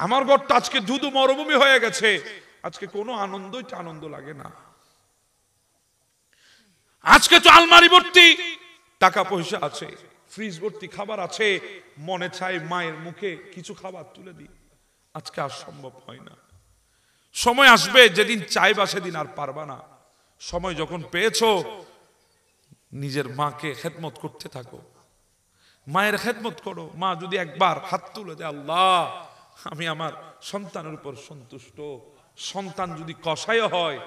আমার ঘরটা আজকে ধুধু মরুভূমি হয়ে গেছে, আজকে কোনো আনন্দ লাগে না। আজকে তো আলমারি ভর্তি টাকা পয়সা আছে, ফ্রিজ ভর্তি খাবার আছে, মনে চায় মায়ের মুখে কিছু খাবার তুলে দিই, আজকে আর সম্ভব হয় না। সময় আসবে যেদিন চাইবা সেদিন আর পারবা না। সময় যখন পেয়েছো নিজের মাকে খেদমত করতে থাকো, মায়ের খেদমত করো। মা যদি একবার হাত তুলে দেয়, আল্লাহ আমি আমার সন্তানের উপর সন্তুষ্ট, সন্তান যদি কসাই হয়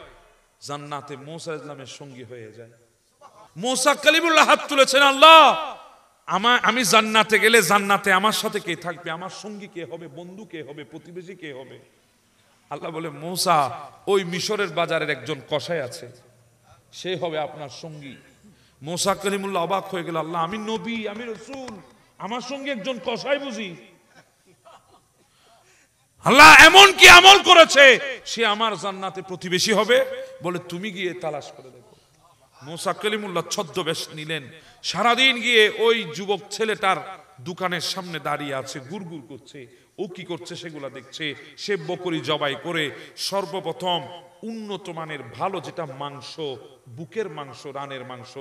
জান্নাতে মুসা ইসলামের সঙ্গী হয়ে যায়। মুসা কালিমুল্লাহ হাত তুলেছেন, আল্লাহ আমি জান্নাতে গেলে জান্নাতে আমার সাথে কে থাকবে, আমার সঙ্গী কে হবে, বন্ধু কে হবে, প্রতিবেশী কে হবে? আল্লাহ বলে, মুসা ওই মিশরের বাজারের একজন কসাই আছে, সে হবে আপনার সঙ্গী। মুসা কালিমুল্লাহ অবাক হয়ে গেল, আল্লাহ আমি নবী, আমি রাসূল, আমার সঙ্গে একজন কসাই বুঝি? আল্লাহ এমন কি আমল করেছে সে আমার জান্নাতে প্রতিবেশী হবে? বলে তুমি গিয়ে তালাশ করে দেখো। মুসা কালিমুল্লাহ ছদ্মবেশ নিলেন, সারাদিন গিয়ে ওই যুবক ছেলেটার দোকানের সামনে দাঁড়িয়ে আছে, গুড়গুড় করছে, ও কি করছে সেগুলা দেখছে। সে বকরি জবাই করে সর্বপ্রথম উন্নত মানের ভালো যেটা মাংস, বুকের মাংস, রানের মাংস,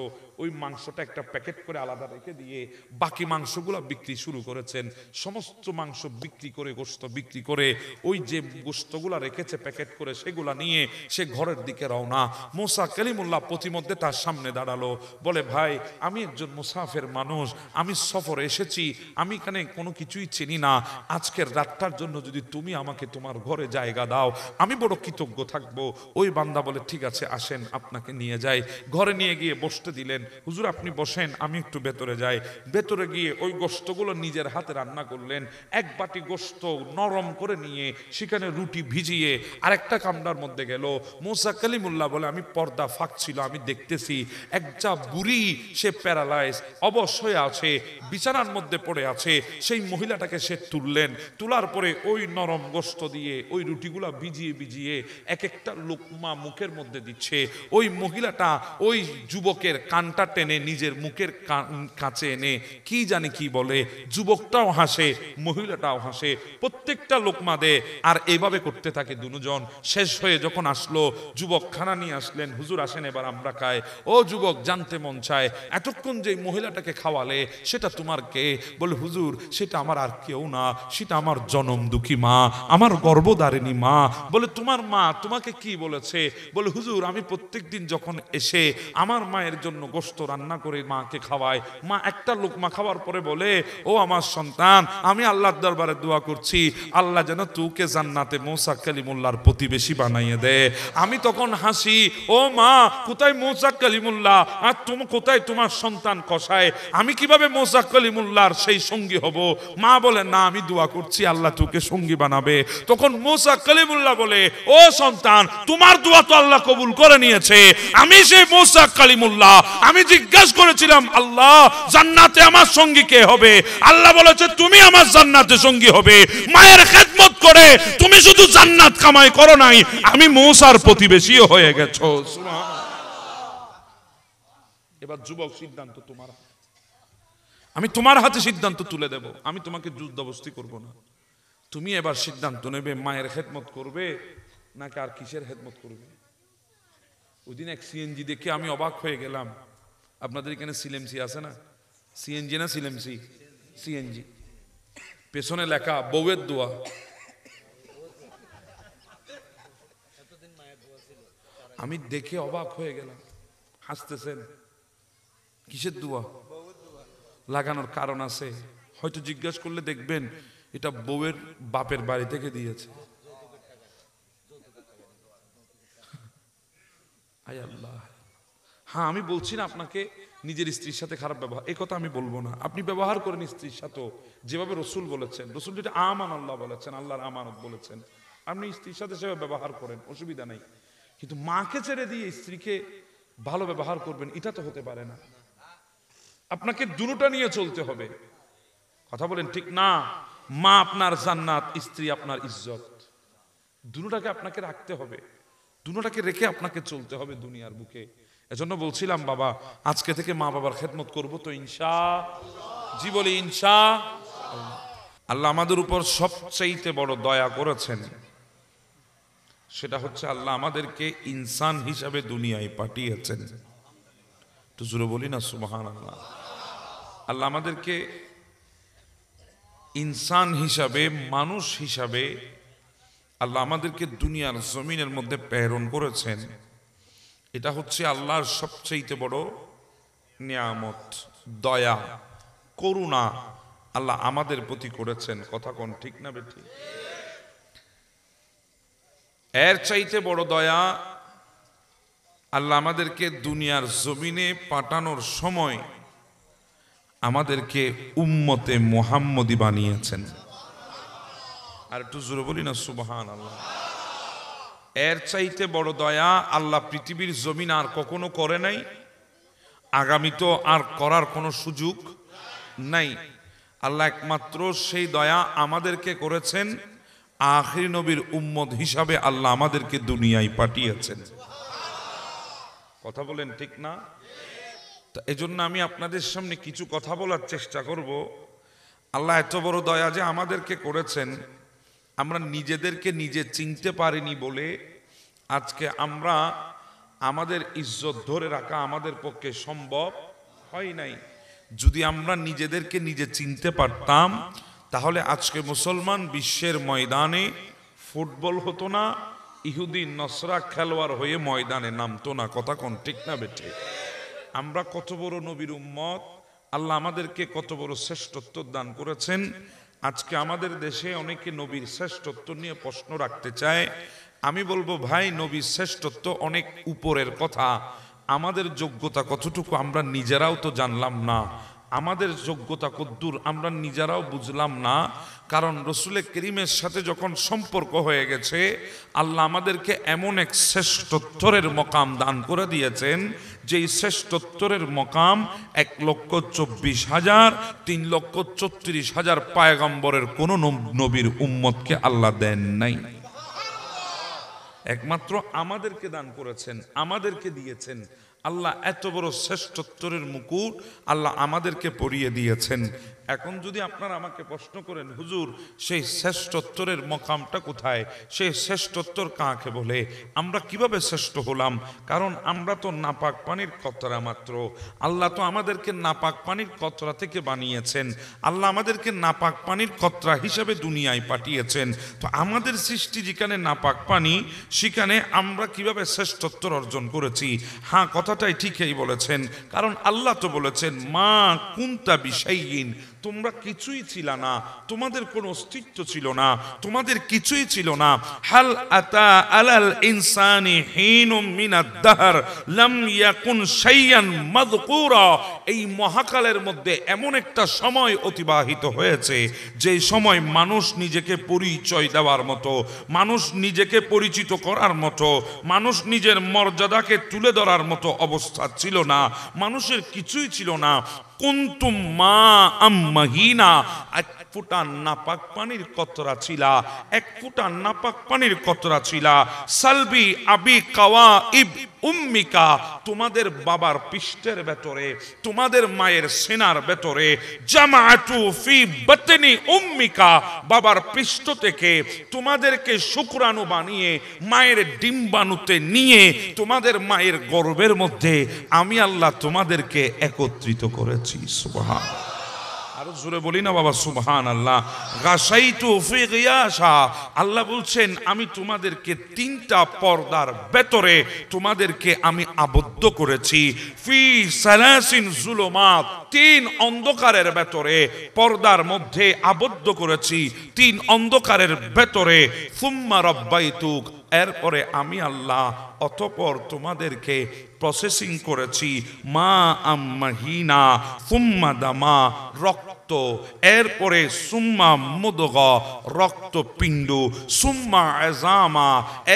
ওই মাংসটা একটা প্যাকেট করে আলাদা রেখে দিয়ে বাকি মাংসগুলো বিক্রি শুরু করেছেন। সমস্ত মাংস বিক্রি করে, গোশত বিক্রি করে, ওই যে গোশতগুলা রেখেছে প্যাকেট করে সেগুলা নিয়ে সে ঘরের দিকে রওনা। মুসা কালিমুল্লাহ প্রতিমধ্যে তার সামনে দাঁড়ালো, বলে ভাই আমি একজন মুসাফির মানুষ, আমি সফরে এসেছি, আমি এখানে কোনো কিছুই চিনি না, আজকের রাতটার জন্য যদি তুমি আমাকে তোমার ঘরে জায়গা দাও আমি বড় কৃতজ্ঞ থাকবো। ওই বান্দা বলে ঠিক আছে আসেন আপনাকে নিয়ে যাই। ঘরে নিয়ে গিয়ে বসতে দিলেন, হুজুর আপনি বসেন আমি একটু ভেতরে যাই। ভেতরে গিয়ে ওই গোশতগুলো নিজের হাতে রান্না করলেন, এক বাটি গোশত নরম করে নিয়ে সেখানে রুটি ভিজিয়ে আরেকটা কামড়ার মধ্যে গেল। মুসা কালিমুল্লাহ বলে আমি পর্দা ফাঁক ছিল, আমি দেখতেছি একটা বুড়ি, সে প্যারালাইজ অবশ হয়ে আছে, বিছানার মধ্যে পড়ে আছে। সেই মহিলাটাকে সে তুললেন, তোলার পরে ওই নরম গোশত দিয়ে ওই রুটিগুলা ভিজিয়ে ভিজিয়ে এক একটা লোকমা মুখের মধ্যে দিচ্ছে। ওই মহিলাটা ওই যুবকের কানটা টেনে নিজের মুখের কাছে এনে কি জানি কি বলে, যুবকটাও হাসে মহিলাটাও হাসে, প্রত্যেকটা লোকমা দে। আর এইভাবে করতে থাকে দুজন। শেষ হয়ে যখন আসলো যুবক খানা নিয়ে আসলেন, হুজুর আসেন এবার আমরা খাই। ও যুবক জানতে মন চায় এতক্ষণ যে মহিলাটাকে খাওয়ালে সেটা তোমার কে? বলে হুজুর সেটা আমার আর কেউ না, সেটা আমার জনম দুঃখী মা, আমার গর্ভধারিণী মা। বলে তোমার মা তোমাকে কি বলেছে? বলে হুজুর আমি প্রত্যেকদিন যখন এসে আমার মায়ের জন্য গোশত রান্না করে মাকে খাওয়াই, মা একটা লোকমা খাওয়ার পরে বলে ও আমার সন্তান আমি আল্লাহর দরবারে দোয়া করছি আল্লাহ যেন তোকে জান্নাতে মুসা কালিমুল্লাহর প্রতিবেশী বানাইয়ে দে। আমি তখন হাসি, ও মা কোথায় মুসা কালিমুল্লাহ, আর তুমি কোথায় তোমার সন্তান কসায়, আমি কিভাবে মুসা কালিমুল্লাহর সেই সঙ্গী হব? মা বলে না আমি দোয়া করছি আল্লাহ তোকে সঙ্গী বানাবে। তখন মুসা কালিমুল্লাহ বলে ও সন্তান তোমার দোয়া তো আল্লাহ কবুল করে নিয়েছে, আমি সেই মুসা কালিমুল্লাহ, আমি জিজ্ঞাসা করেছিলাম আল্লাহ জান্নাতে আমার সঙ্গী কে হবে? আল্লাহ বলেছে তুমি আমার জান্নাতে সঙ্গী হবে। মায়ের খেদমত করে তুমি শুধু জান্নাত কামাই করো নাই, আমি মুসার প্রতিবেশীও হয়ে গেছো। এবার যুবক সিদ্ধান্ত তোমার, আমি তোমার হাতে সিদ্ধান্ত তুলে দেব, আমি তোমাকে জবরদস্তি করব না। তুমি এবার সিদ্ধান্ত নেবে মায়ের খেদমত করবে নাকি আর কিসের খেদমত করবে। ওই দিন এক সিএনজি দেখে আমি অবাক হয়ে গেলাম। আপনাদের এখানে সিএমসি আছে না? সিএনজি না সিএমসি? সিএনজি, পেছনে লেখা বউয়ের দোয়া। আমি দেখে অবাক হয়ে গেলাম। হাসতেছেন, কিসের দোয়া? লাগানোর কারণ আছে, হয়তো জিজ্ঞাসা করলে দেখবেন এটা বউয়ের বাপের বাড়ি থেকে দিয়েছে। আয় আল্লাহ। হ্যাঁ আমি বলছি না আপনাকে নিজের স্ত্রীর সাথে খারাপ ব্যবহার, এই কথা আমি বলবো না। আপনি ব্যবহার করেন স্ত্রীর সাথে যেভাবে রসুল বলেছেন, রসুল যেটা আমান আল্লাহ বলেছেন, আল্লাহর আমানত বলেছেন, আপনি স্ত্রীর সাথে সেভাবে ব্যবহার করেন, অসুবিধা নাই। কিন্তু মাকে ছেড়ে দিয়ে স্ত্রীকে ভালো ব্যবহার করবেন এটা তো হতে পারে না। আপনাকে দুটোটা নিয়ে চলতে হবে। কথা বলেন ঠিক না? মা আপনার জান্নাত, স্ত্রী আপনার ইজ্জত, দুটোটাকে আপনাকে রাখতে হবে, দুটোটাকে রেখে আপনাকে চলতে হবে দুনিয়ার বুকে। এজন্য বলছিলাম বাবা আজকে থেকে মা বাবার খেদমত করব তো ইনশাআল্লাহ। জি বলি ইনশাআল্লাহ। আল্লাহ আমাদের উপর সবচাইতে বড় দয়া করেছেন, সেটা হচ্ছে আল্লাহ আমাদেরকে ইনসান হিসাবে দুনিয়ায় পাঠিয়েছেন। একটু জোরে বলি না সুবহানাল্লাহ। আল্লাহ আমাদেরকে ইনসান হিসাবে, মানুষ হিসাবে আল্লাহ আমাদেরকে দুনিয়ার জমিনের মধ্যে প্রেরণ করেছেন। এটা হচ্ছে আল্লাহর সবচেয়ে বড় নিয়ামত, দয়া, করুণা আল্লাহ আমাদের প্রতি করেছেন। কথা কোন ঠিক না বেঠি? এর চাইতে বড় দয়া আল্লাহ আমাদেরকে দুনিয়ার জমিনে পাঠানোর সময় আমাদেরকে উম্মতে মুহাম্মদী বানিয়েছেন। আর একটু জোরে বলি না সুবহানাল্লাহ। এর চাইতে বড় দয়া আল্লাহ পৃথিবীর জমিন আর কখনো করে নাই, আগামী তো আর করার কোনো সুযোগ নাই। আল্লাহ একমাত্র সেই দয়া আমাদেরকে করেছেন, আখির নবীর উম্মত হিসাবে আল্লাহ আমাদেরকে দুনিয়ায় পাঠিয়েছেন। কথা বলেন ঠিক না? এজন্য আমি আপনাদের সামনে কিছু কথা বলার চেষ্টা করব। আল্লাহ এত বড় দয়া যে আমাদেরকে করেছেন, আমরা নিজেদেরকে নিজে চিনতে পারিনি বলে আজকে আমরা আমাদের ইজ্জত ধরে রাখা আমাদের পক্ষে সম্ভব হয় নাই। যদি আমরা নিজেদেরকে নিজে চিনতে পারতাম তাহলে আজকে মুসলমান বিশ্বের ময়দানে ফুটবল হতো না, ইহুদি নসরা খেলোয়াড় হয়ে ময়দানে নামতো না। কথা কোন ঠিক না বেঠে? আমরা কত বড় নবীর উম্মত, আল্লাহ আমাদেরকে কত বড় শ্রেষ্ঠত্ব দান করেছেন। আজকে আমাদের দেশে অনেকে নবীর শ্রেষ্ঠত্ব নিয়ে প্রশ্ন রাখতে চায়। আমি বলবো ভাই, নবীর শ্রেষ্ঠত্ব অনেক উপরের কথা, আমাদের যোগ্যতা কতটুকু আমরা নিজেরাও তো জানলাম না, আমাদের যোগ্যতা কদ্দূর আমরা নিজেরাও বুঝলাম না। কারণ রসুল করিমের সাথে যখন সম্পর্ক হয়ে গেছে, আল্লাহ আমাদেরকে এমন এক শ্রেষ্ঠত্বরের মকাম দান করে দিয়েছেন, যেই শ্রেষ্ঠত্বরের মকাম 1,24,000 3,34,000 পায়গম্বরের কোন নবীর উম্মতকে আল্লাহ দেন নাই। একমাত্র আমাদেরকে দান করেছেন, আমাদেরকে দিয়েছেন। আল্লাহ এত বড় শ্রেষ্ঠত্বরের মুকুট আল্লাহ আমাদেরকে পরিয়ে দিয়েছেন। এখন যদি আপনারা আমাকে প্রশ্ন করেন, হুজুর সেই শ্রেষ্ঠত্বরের মকামটা কোথায়, সেই শ্রেষ্ঠত্বর কাকে বলে, আমরা কিভাবে শ্রেষ্ঠ হলাম? কারণ আমরা তো নাপাক পানির কতরা মাত্র। আল্লাহ তো আমাদেরকে নাপাক পানির কতরা থেকে বানিয়েছেন, আল্লাহ আমাদেরকে নাপাক পানির কতরা হিসেবে দুনিয়ায় পাঠিয়েছেন। তো আমাদের সৃষ্টি যেখানে নাপাক পানি, সেখানে আমরা কিভাবে শ্রেষ্ঠত্ব অর্জন করেছি? হ্যাঁ, কথাটাই ঠিকই বলেছেন। কারণ আল্লাহ তো বলেছেন, মা কুনতা বিশাইইন, তোমরা কিছুই ছিল না, তোমাদের কোনো অস্তিত্ব ছিল না, তোমাদের কিছুই ছিল না। হাল আতা আলাল ইনসানি হিনুম মিনাদ দাহর লাম ইয়াকুন শাইয়ান মাযকুরা। এই মহাকালের মধ্যে এমন একটা সময় অতিবাহিত হয়েছে, যে সময় মানুষ নিজেকে পরিচয় দেওয়ার মতো, মানুষ নিজেকে পরিচিত করার মতো, মানুষ নিজের মর্যাদাকে তুলে ধরার মতো অবস্থা ছিল না, মানুষের কিছুই ছিল না। কুনতুম মা আম্মাহিনা, এক ফুটা নাপাক পানির কতরা ছিলা, এক ফুটা নাপাক পানির কতরা ছিলা। সালবি আবি কাওয়া ইব উম্মিকা, তোমাদের বাবার পৃষ্ঠের ভেতরে, তোমাদের মায়ের সেনার ভেতরে, জামাআতু ফি বাতনি উম্মিকা, বাবার পৃষ্ঠ থেকে তোমাদেরকে শুক্রাণু বানিয়ে মায়ের ডিম্বাণুতে নিয়ে তোমাদের মায়ের গর্ভের মধ্যে আমি আল্লাহ তোমাদেরকে একত্রিত করেছি। সুবহানাল্লাহ। আরো জোরে বলি না বাবা সুবহানাল্লাহ। গাসাইতু ফি গিয়াশা, আল্লাহ বলছেন আমি তোমাদেরকে তিনটা পর্দার ভেতরে তোমাদেরকে আমি আবদ্ধ করেছি। ফি সালাসিন জুলুমাত, তিন অন্ধকারের ভেতরে, পর্দার মধ্যে আবদ্ধ করেছি, তিন অন্ধকারের ভেতরে। সুম্মা রাব্বাইতুক, এরপরে আমি আল্লাহ অতঃপর তোমাদেরকে প্রসেসিং করেছি। মা আম্মাহিনা সুম্মা দামা, রক্ত, এরপরে সুম্মা মুদগা, রক্তপিণ্ড, সুম্মা ইজামা,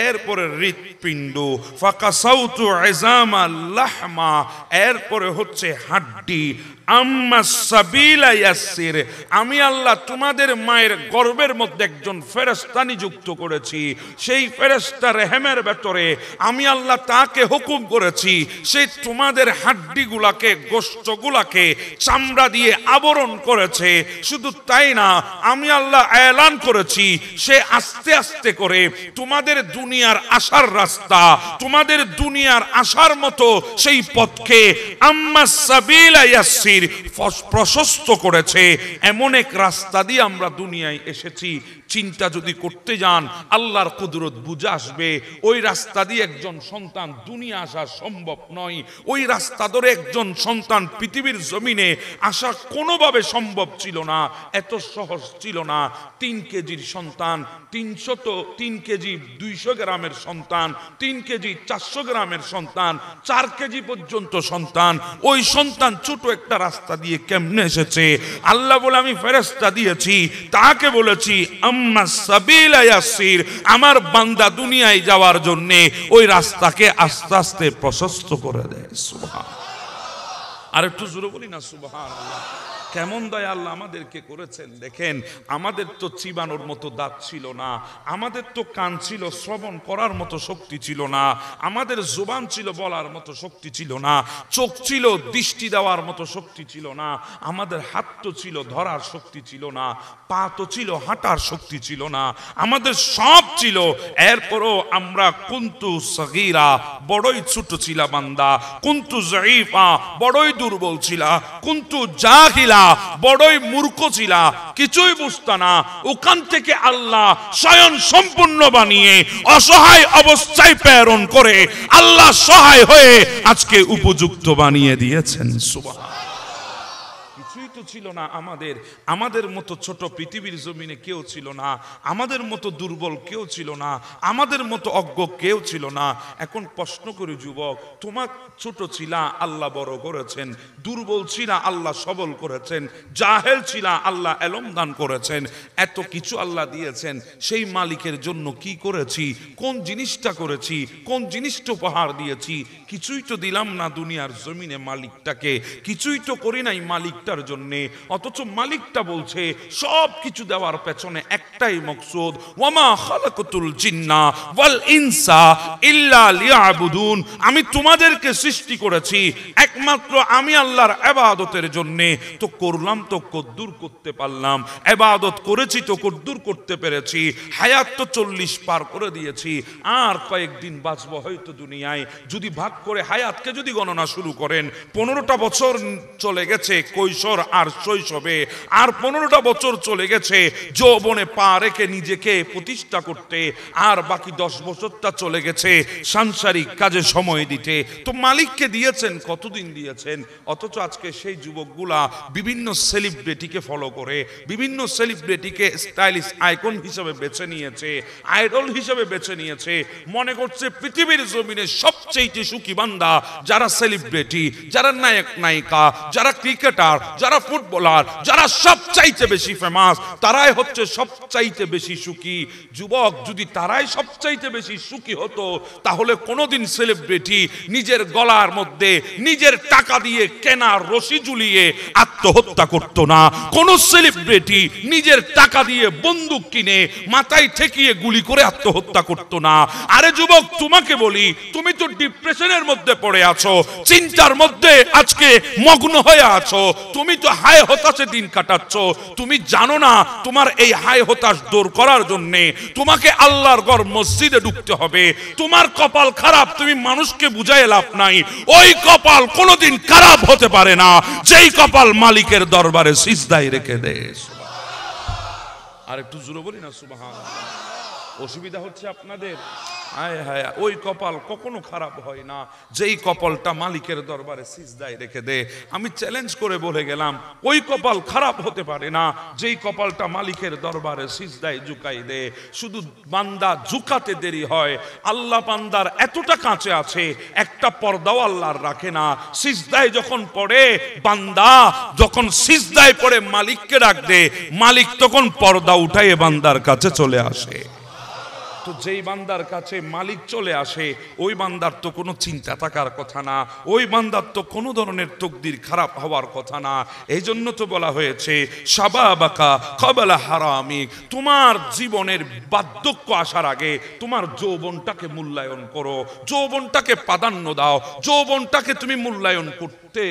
এরপরে হৃৎপিণ্ড, ফাকাসাউতু ইজামা লাহমা, এরপরে হচ্ছে হাড্ডি, আম্মাস সাবিলা ইয়াসসির, আমি আল্লাহ তোমাদের মায়ের গর্ভের মধ্যে একজন ফেরেশতা নিযুক্ত করেছি। সেই ফেরেশতা রেহেমের ভেতরে আমি আল্লাহ তাকে হুকুম করেছি, সে তোমাদের হাড্ডিগুলাকে, গোশতগুলাকে চামড়া দিয়ে আবরণ করেছে। শুধু তাই না, আমি আল্লাহ এলান করেছি সে আস্তে আস্তে করে তোমাদের দুনিয়ার আসার রাস্তা, তোমাদের দুনিয়ার আসার মতো সেই পথকে আম্মাস সাবিলা ইয়াসসির প্রশস্ত করেছে। এমন এক রাস্তা দিয়ে আমরা দুনিয়ায় এসেছি, চিন্তা যদি করতে যান আল্লাহর কুদরত বুঝে আসবে। ওই রাস্তা দিয়ে একজন সন্তান দুনিয়া আসা সম্ভব নয়, ওই রাস্তা ধরে একজন সন্তান পৃথিবীর জমিনে আসা কোনোভাবে সম্ভব ছিল না, এত সহজ ছিল না। 3 কেজির সন্তান, 3 কেজি 200 গ্রামের সন্তান, 3 কেজি 400 গ্রামের সন্তান, 4 কেজি পর্যন্ত সন্তান, ওই সন্তান ছোট একটা রাস্তা দিয়ে কেমনে এসেছে? আল্লাহ বলে আমি ফেরেশতা দিয়েছি, তাকে বলেছি আম্মাস সাবিলা ইয়াসসির, আমার বান্দা দুনিয়ায় যাওয়ার জন্য ওই রাস্তাকে আস্তে আস্তে প্রশস্ত করে দেয়। সুবহানাল্লাহ, আর একটু জোরে বলি না সুবহানাল্লাহ। কেমন দয়া আল্লাহ আমাদেরকে করেছেন দেখেন। আমাদের তো চিবানোর মতো দাঁত ছিল না, আমাদের তো কান ছিল শ্রবণ করার মতো শক্তি ছিল না, আমাদের জবান ছিল বলার মতো শক্তি ছিল না, চোখ ছিল দৃষ্টি দেওয়ার মতো শক্তি ছিল না, আমাদের হাত তো ছিল ধরার শক্তি ছিল না, পা তো ছিল হাঁটার শক্তি ছিল না, আমাদের সব ছিল। এরপরও আমরা কুনতু সগীরা, বড়ই ছোট ছিলা বান্দা, কুনতু যায়ীফা, বড়ই দুর্বল ছিলা, কুনতু জাহিলা, বড়ই মূর্খ ছিলা, কিছুই বুঝতা না। ওখান থেকে আল্লাহ স্বয়ং সম্পূর্ণ বানিয়ে অসহায় অবস্থায় প্রেরণ করে আল্লাহ সহায় হয়ে আজকে উপযুক্ত বানিয়ে দিয়েছেন। সুবহানাল্লাহ, কিছুই তো ছিল না আমাদের, আমাদের মতো ছোট পৃথিবীর জমিনে কেউ ছিল না, আমাদের মতো দুর্বল কেউ ছিল না, আমাদের মতো অজ্ঞ কেউ ছিল না। এখন প্রশ্ন করি যুবক, তোমার ছোট ছিলা আল্লাহ বড় করেছেন, দুর্বল ছিলা আল্লাহ সবল করেছেন, জাহেল ছিলা আল্লাহ এলম দান করেছেন, এত কিছু আল্লাহ দিয়েছেন। সেই মালিকের জন্য কি করেছি? কোন জিনিসটা করেছি? কোন জিনিসটা উপহার দিয়েছি? কিছুই তো দিলাম না দুনিয়ার জমিনে মালিকটাকে, কিছুই তো করি নাই মালিকটার জন্য। অথচ মালিকটা বলছে সব কিছু দেওয়ার পেছনে একটাই মকসুদ, ওয়ামা খালাকাতুল জিন্না ওয়াল ইনসা ইল্লা লিয়াবুদুন, আমি তোমাদেরকে সৃষ্টি করেছি একমাত্র আমি আল্লাহর ইবাদতের জন্য। তো করলাম তো কদ্দুর করতে পারলাম, ইবাদত করেছি তো কদ্দুর করতে পেরেছি। হায়াত তো 40 পার করে দিয়েছি, আর কয়েকদিন বাঁচব হয়তো দুনিয়ায়। যদি ভাগ করে হায়াতকে যদি গণনা শুরু করেন, 15টা বছর চলে গেছে কৈশোর আর শৈশবে, আর 15টা বছর চলে গেছে যৌবনে পা রেখে নিজেকে প্রতিষ্ঠা করতে, আর বাকি 10 বছরটা চলে গেছে সাংসারিক কাজে সময় দিতে। তো মালিককে দিয়েছেন, কতদিন দিয়েছেন? অথচ আজকে সেই যুবকগুলা বিভিন্ন সেলিব্রিটিকে ফলো করে, বিভিন্ন সেলিব্রিটিকে স্টাইলিশ আইকন হিসেবে বেছে নিয়েছে, আইডল হিসেবে বেছে নিয়েছে। মনে করছে পৃথিবীর জমিনে সবচেয়ে সুখী বান্দা যারা সেলিব্রিটি, যারা নায়ক নায়িকা, যারা ক্রিকেটার, যারা ফুটবলার, যারা সবচাইতে বেশি ফেমাস, তারাই হচ্ছে সবচাইতে বেশি সুখী। যুবক, যদি তারাই সবচাইতে বেশি সুখী হতো তাহলে কোনোদিন সেলিব্রিটি নিজের গলার মধ্যে নিজের টাকা দিয়ে কেনা রশি ঝুলিয়ে আত্মহত্যা করতো না। কোন সেলিব্রিটি নিজের টাকা দিয়ে বন্দুক কিনে মাথায় ঠেকিয়ে গুলি করে আত্মহত্যা করতো না। আরে যুবক, তোমাকে বলি, তুমি তো ডিপ্রেশনের মধ্যে পড়ে আছো, চিন্তার মধ্যে আজকে মগ্ন হয়ে আছো, তুমি তো হায় হতাশে দিন কাটাচ্ছ। তুমি জানো না তোমার এই হায় হতাশ দূর করার জন্য তোমাকে আল্লাহর ঘর মসজিদে ঢুকতে হবে। তোমার কপাল খারাপ, তুমি মানুষকে বুঝায় লাভ নাই। ওই কপাল কোনোদিন খারাপ হতে পারে না যেই কপাল মালিকের দরবারে সিজদায় রেখে দেয়। আর একটু জোরে বলি না সুবহানাল্লাহ। অসুবিধা হচ্ছে আপনাদের? হায় হায়, ওই কপাল কখনো খারাপ হয় না যেই কপালটা মালিকের দরবারে সিজদায় রেখে দে। আমি চ্যালেঞ্জ করে বলে গেলাম, ওই কপাল খারাপ হতে পারে না যেই কপালটা মালিকের দরবারে সিজদায় ঝুঁকাই দে। শুধু বান্দা ঝুঁকাতে দেরি হয়, আল্লাহ বান্দার এতটা কাছে আছে, একটা পর্দাও আল্লাহর রাখে না। সিজদায় যখন পড়ে বান্দা, যখন সিজদায় পড়ে মালিককে ডাক দে, মালিক তখন পর্দা উঠাইয়ে বান্দার কাছে চলে আসে। তো যেই বান্দার কাছে মালিক চলে আসে ওই বান্দার তো কোনো চিন্তা থাকার কথা না, ওই বান্দার তো কোনো ধরনের তকদির খারাপ হওয়ার কথা না। এই জন্য তো বলা হয়েছে শাবাবাকা ক্বাবলা হারামিক, তোমার জীবনের বার্ধক্য আসার আগে তোমার যৌবনটাকে মূল্যায়ন করো, যৌবনটাকে প্রাধান্য দাও, যৌবনটাকে তুমি মূল্যায়ন করতে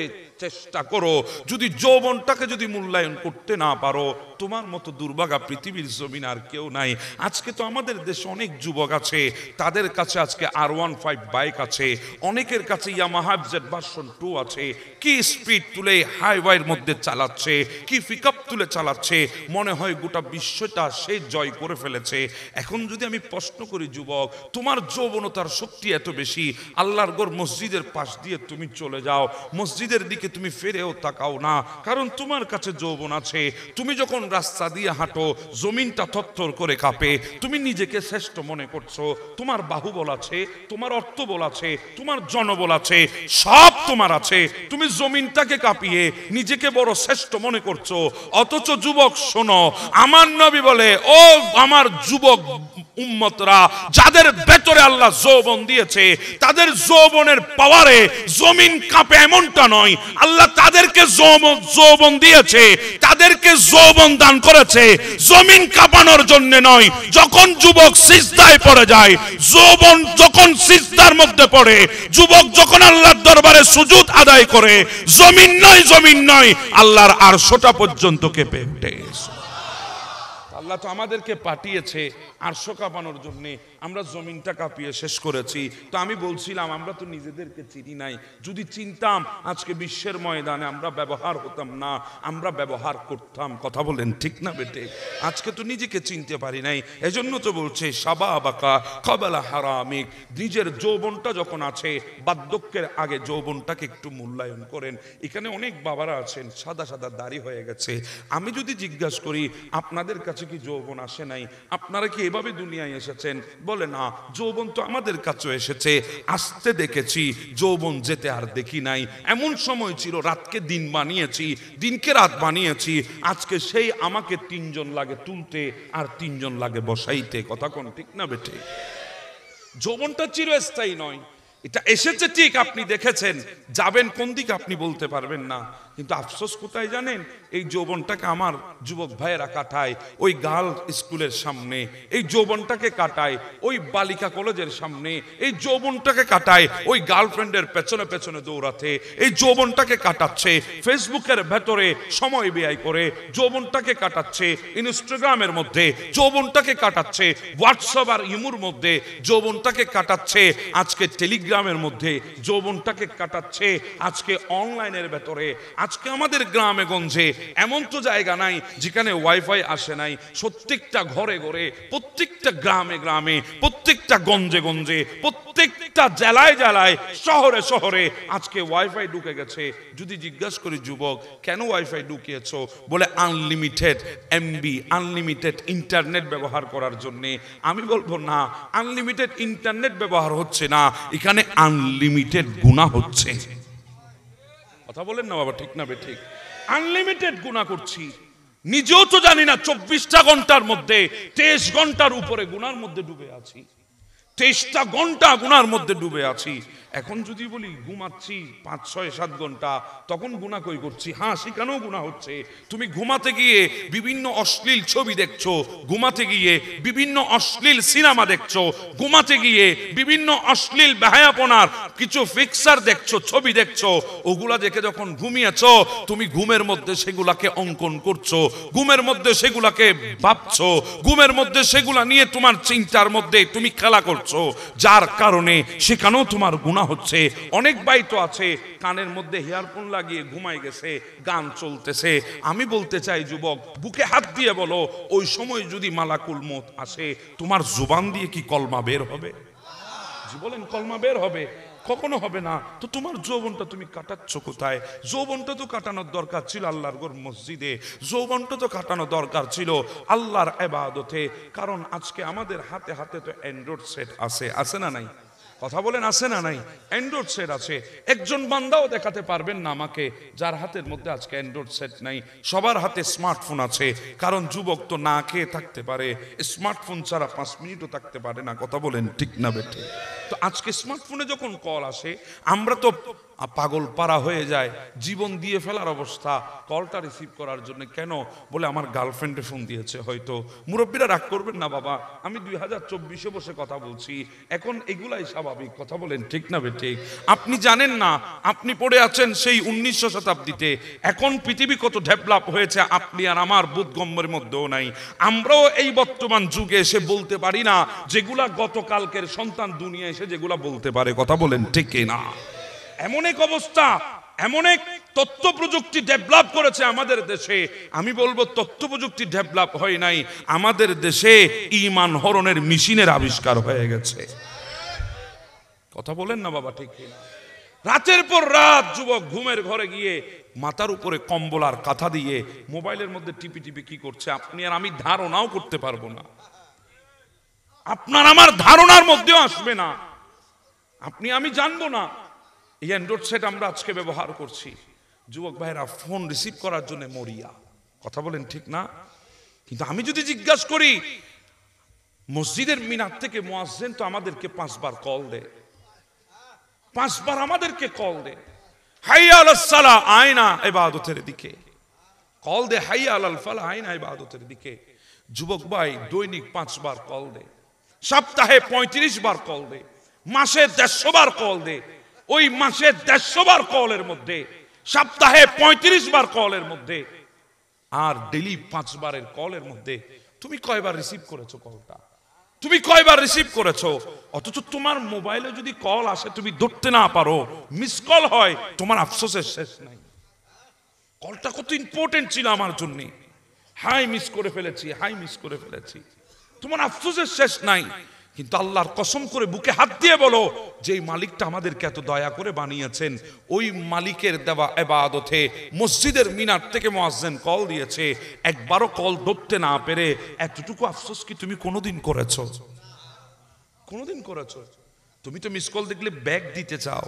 চেষ্টা করো। যদি যৌবনটাকে যদি মূল্যায়ন করতে না পারো, তোমার মতো দুর্ভাগা পৃথিবীর জমিন আর কেউ নাই। আজকে তো আমাদের দেশে অনেক যুবক আছে, তাদের কাছে আজকে R15 বাইক আছে, অনেকের কাছে ইয়ামাহা জেড ভার্সন 2 আছে, কি স্পিড তুলে হাইওয়ের মধ্যে চালাচ্ছে, কি পিকআপ তুলে চালাচ্ছে, মনে হয় গোটা বিশ্বটা সে জয় করে ফেলেছে। এখন যদি আমি প্রশ্ন করি যুবক, তোমার যৌবনতার শক্তি এত বেশি, আল্লাহর ঘর মসজিদের পাশ দিয়ে তুমি চলে যাও, মসজিদের দিকে তুমি ফিরেও তাকাও না, কারণ তোমার কাছে যৌবন আছে। তুমি যখন রাস্তা দিয়ে হাঁটো জমিনটা থরথর করে কাঁপে, তুমি নিজেকে শ্রেষ্ঠ মনে করছো, তোমার বাহুবল আছে, তোমার অর্থবল আছে, তোমার জনবল আছে, সব তোমার আছে, তুমি জমিনটাকে কাঁপিয়ে নিজেকে বড় শ্রেষ্ঠ মনে করছো। অথচ যুবক শোনো, আমার নবী বলে, ও আমার যুবক উম্মতরা, যাদের ভেতরে আল্লাহ যৌবন দিয়েছে, তাদের যৌবনের পাওয়ারে জমিন কাঁপে এমনটা নয়। আল্লাহ তাদেরকে যৌবন দিয়েছে, তাদেরকে যৌবন দান করেছে জমিন কাঁপানোর জন্য নয়। যখন যুবক সিজদায় পড়ে যায়, যৌবন যখন সিজদার মধ্যে পড়ে, যুবক যখন আল্লাহর দরবারে সুজুদ আদায় করে, জমিন নয় আল্লাহর আরশটা পর্যন্ত কেঁপে ওঠে। আল্লাহ তো আমাদেরকে পাঠিয়েছে আরশ কাঁপানোর জন্য, আমরা জমিনটা কাঁপিয়ে শেষ করেছি। তো আমি বলছিলাম আমরা তো নিজেদেরকে চিনি নাই, যদি চিনতাম আজকে বিশ্বের ময়দানে আমরা ব্যবহার হতাম না, আমরা ব্যবহার করতাম। কথা বলেন ঠিক না বেটে? আজকে তো নিজেকে চিনতে পারি নাই, এজন্য তো বলছে শাবাবাকা ক্বাবলা হারামিক, নিজের যৌবনটা যখন আছে, বার্ধক্যের আগে যৌবনটাকে একটু মূল্যায়ন করেন। এখানে অনেক বাবারা আছেন সাদা সাদা দাড়ি হয়ে গেছে, আমি যদি জিজ্ঞাসা করি আপনাদের কাছে কি যৌবন আসে নাই, আপনারা কি এভাবে দুনিয়ায় এসেছেন? বলে না, যৌবন তো আমাদের কাছে এসেছে, আসতে দেখেছি, যৌবন যেতে আর দেখি নাই। এমন সময় ছিল রাতকে দিন বানিয়েছি, দিনকে রাত বানিয়েছি, আজকে সেই আমাকে 3 জন লাগে তুলতে আর 3 জন লাগে বসাইতে। কথা কোন ঠিক না বেটে? যৌবনটা চিরস্থায়ী নয়, এটা এসেছে ঠিক, আপনি দেখেছেন, যাবেন কোন দিকে আপনি বলতে পারবেন না। কিন্তু আফসোস কোথায় জানেন? এই যৌবনটাকে আমার যুবক ভাইয়েরা কাটায় ওই গার্ল স্কুলের সামনে, এই যৌবনটাকে কাটায় ওই বালিকা কলেজের সামনে, এই যৌবনটাকে কাটায় ওই গার্লফ্রেন্ডের পেছনে পেছনে দৌড়াতে, এই যৌবনটাকে কাটাচ্ছে ফেসবুকের ভেতরে সময় ব্যয় করে, যৌবনটাকে কাটাচ্ছে ইনস্টাগ্রামের মধ্যে, যৌবনটাকে কাটাচ্ছে হোয়াটসঅ্যাপ আর ইমোর মধ্যে, যৌবনটাকে কাটাচ্ছে আজকে টেলিগ্রামের মধ্যে, যৌবনটাকে কাটাচ্ছে আজকে অনলাইনের ভেতরে। আজকে আমাদের গ্রামে গঞ্জে এমন তো জায়গা নাই যেখানে ওয়াইফাই আসে নাই। প্রত্যেকটা ঘরে ঘরে, প্রত্যেকটা গ্রামে গ্রামে, প্রত্যেকটা গঞ্জে গঞ্জে, প্রত্যেকটা জেলায় জেলায়, শহরে শহরে আজকে ওয়াইফাই ঢুকে গেছে। যদি জিজ্ঞাসা করি যুবক কেন ওয়াইফাই ঢুকিয়েছো, বলে আনলিমিটেড এমবি, আনলিমিটেড ইন্টারনেট ব্যবহার করার জন্য। আমি বলবো না, আনলিমিটেড ইন্টারনেট ব্যবহার হচ্ছে না, এখানে আনলিমিটেড গুনাহ হচ্ছে। কথা বলেন না বাবা, ঠিক না বে ঠিক? আনলিমিটেড গুনাহ করছি, নিজেও তো জানি না 24টা ঘন্টার মধ্যে 23 ঘন্টার উপরে গুনার মধ্যে ডুবে আছি, 23টা ঘন্টা গুনার মধ্যে ডুবে আছি। এখন যদি বলি ঘুমাচ্ছি 5, 6, 7 ঘন্টা, তখন গুনাহ কই করছি? হ্যাঁ, সেখানেও গুনাহ হচ্ছে। তুমি ঘুমাতে গিয়ে বিভিন্ন অশ্লীল ছবি দেখছো, ঘুমাতে গিয়ে বিভিন্ন অশ্লীল সিনেমা দেখছো, ঘুমাতে গিয়ে বিভিন্ন অশ্লীল বেহায়াপনার কিছু পিকচার দেখছো, ছবি দেখছো, ওগুলা দেখে যখন ঘুমিয়েছো, তুমি ঘুমের মধ্যে সেগুলাকে অঙ্কন করছো, ঘুমের মধ্যে সেগুলাকে ভাবছো, ঘুমের মধ্যে সেগুলা নিয়ে তোমার চিন্তার মধ্যে তুমি খেলা করছো, যার কারণে সেখানেও তোমার গুনাহ হচ্ছে। অনেক ভাই তো আছে কানের মধ্যে ইয়ারফোন লাগিয়ে ঘুমাই গেছে, গান চলতেছে। আমি বলতে চাই যুবক, বুকে হাত দিয়ে বলো, ওই সময় যদি মালাকুল মউত আসে, তোমার জুবান দিয়ে কি কলমা বের হবে? বলেন, কলমা বের হবে? কখনো হবে না। তো তোমার যৌবনটা তুমি কাটাচ্ছ কোথায়? যৌবনটা তো কাটানোর দরকার ছিল আল্লাহর ঘর মসজিদে, যৌবনটা তো কাটানো দরকার ছিল আল্লাহর ইবাদতে। কারণ আজকে আমাদের হাতে হাতে তো অ্যান্ড্রয়েড সেট আছে, আছে না নাই? কথা বলেন আছে না নাই? অ্যান্ড্রয়েড সেট আছে, একজন বান্দাও দেখাতে পারবেন না আমাকে যার হাতের মধ্যে আজকে অ্যান্ড্রয়েড সেট নাই। সবার হাতে স্মার্টফোন আছে, কারণ যুবক তো না খেয়ে থাকতে পারে, স্মার্টফোন ছাড়া 5 মিনিটও থাকতে পারে না। কথা বলেন ঠিক না বেঠে? তো আজকে স্মার্টফোনে যখন কল আসে আমরা তো পাগল পারা হয়ে যায়, জীবন দিয়ে ফেলার অবস্থা কলটা রিসিভ করার জন্য। কেন? বলে আমার গার্লফ্রেন্ডে ফোন দিয়েছে হয়তো। মুরব্বীরা রাগ করবেন না বাবা, আমি 2024-এ বসে কথা বলছি, এখন এগুলাই স্বাভাবিক। কথা বলেন ঠিক না বেঠিক? আপনি জানেন না, আপনি পড়ে আছেন সেই 1900 শতাব্দীতে। এখন পৃথিবী কত ডেভেলপ হয়েছে আপনি আর আমার বোধগম্যের মধ্যেও নাই। আমরাও এই বর্তমান যুগে এসে বলতে পারি না যেগুলা গতকালকের সন্তান দুনিয়া এসে যেগুলা বলতে পারে। কথা বলেন ঠিক না? এমন এক অবস্থা, এমন এক তথ্য প্রযুক্তি ডেভেলপ করেছে আমাদের দেশে। আমি বলবো তথ্য প্রযুক্তি ডেভেলপ হয় নাই, আমাদের দেশে ঈমান হরণের মেশিনের আবিষ্কার হয়ে গেছে। কথা বলেন না বাবা ঠিক কিনা? রাতের পর রাত যুবক ঘুমের ঘরে গিয়ে মাথার উপরে কম্বল আর কাঁথা দিয়ে মোবাইলের মধ্যে টিপি টিপি কি করছে আপনি আর আমি ধারণাও করতে পারবো না, আপনার আমার ধারণার মধ্যেও আসবে না, আপনি আমি জানবো না। এই অ্যান্ড্রয়েড সেট আমরা আজকে ব্যবহার করছি, যুবক ভাইরা ফোন রিসিভ করার জন্য মরিয়া। কথা বলেন ঠিক না? কিন্তু আমি যদি জিজ্ঞাসা করি, মসজিদের মিনার থেকে মুয়াজ্জিন তো আমাদেরকে 5 বার কল দেয়, 5 বার আমাদেরকে কল দেয়, হাইয়া আলাস সালাহ আয়না ইবাদতের দিকে কল দেয়, হাইয়া আলাল ফালাহ আয়না ইবাদতের দিকে। যুবক ভাই দৈনিক 5 বার কল দেয়, সপ্তাহে 35 বার কল দেয়, মাসে 150 বার কল দেয়। ওই মাসে 150 বার কলের মধ্যে, সপ্তাহে 35 বার কলের মধ্যে, আর ডেইলি 5 বারের কলের মধ্যে তুমি কয়বার রিসিভ করেছো কলটা? তুমি কয়বার রিসিভ করেছো? অথচ তোমার মোবাইলে যদি কল আসে তুমি ধরতে না পারো, মিস কল হয়, তোমার আফসোসের শেষ নাই। কলটা কত ইম্পর্টেন্ট ছিল আমার জন্য, হাই মিস করে ফেলেছি, হাই মিস করে ফেলেছি, তোমার আফসোসের শেষ নাই। কিন্তু আল্লাহর কসম করে বুকে হাত দিয়ে বলো, যে মালিকটা আমাদেরকে এত দয়া করে বানিয়েছেন, ওই মালিকের দেওয়া ইবাদতে মসজিদের মিনার থেকে মুয়াজ্জিন কল দিয়েছে, একবারও কল ধরতে না পেরে এতটুকু আফসোস কি তুমি কোনোদিন করেছো? কোনোদিন করেছো? তুমি তো মিস কল দেখলে ব্যাগ দিতে চাও,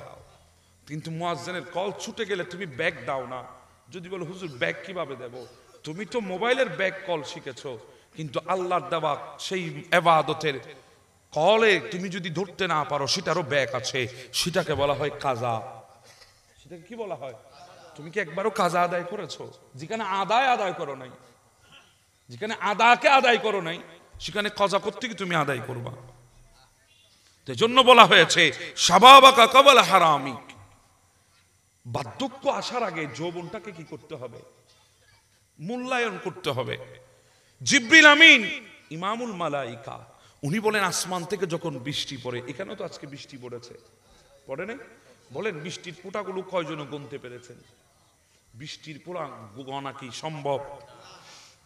কিন্তু মুয়াজ্জিনের কল ছুটে গেলে তুমি ব্যাগ দাও না। যদি বলো হুজুর ব্যাগ কিভাবে দেব, তুমি তো মোবাইলের ব্যাগ কল শিখেছো, কিন্তু আল্লাহর দেওয়া সেই ইবাদতের কলে তুমি যদি ধরতে না পারো, সেটারও ব্যাগ আছে, সেটাকে বলা হয় কাজা। সেটাকে কি বলা হয়? তুমি কি একবারও কাজা আদায় করেছো? যেখানে আদায় করো নাই, যেখানে আদাকে আদায় করো নাই, সেখানে কাজা করতে কি তুমি আদায় করবা? এজন্য বলা হয়েছে শাবাবাকা ক্বাবলা হারামিক, বার্ধক্য আসার আগে যৌবনটাকে কি করতে হবে? মূল্যায়ন করতে হবে। জিবরিল আমিন ইমামুল মালাইকা, উনি বলেন আসমান থেকে যখন বৃষ্টি পড়ে, এখানেও তো আজকে বৃষ্টি পড়েছে, পড়ে নাই? বলেন বৃষ্টির ফোঁটাগুলো কয়জন গুনতে পেরেছেন? বৃষ্টির ফোঁটা গোনা কি সম্ভব?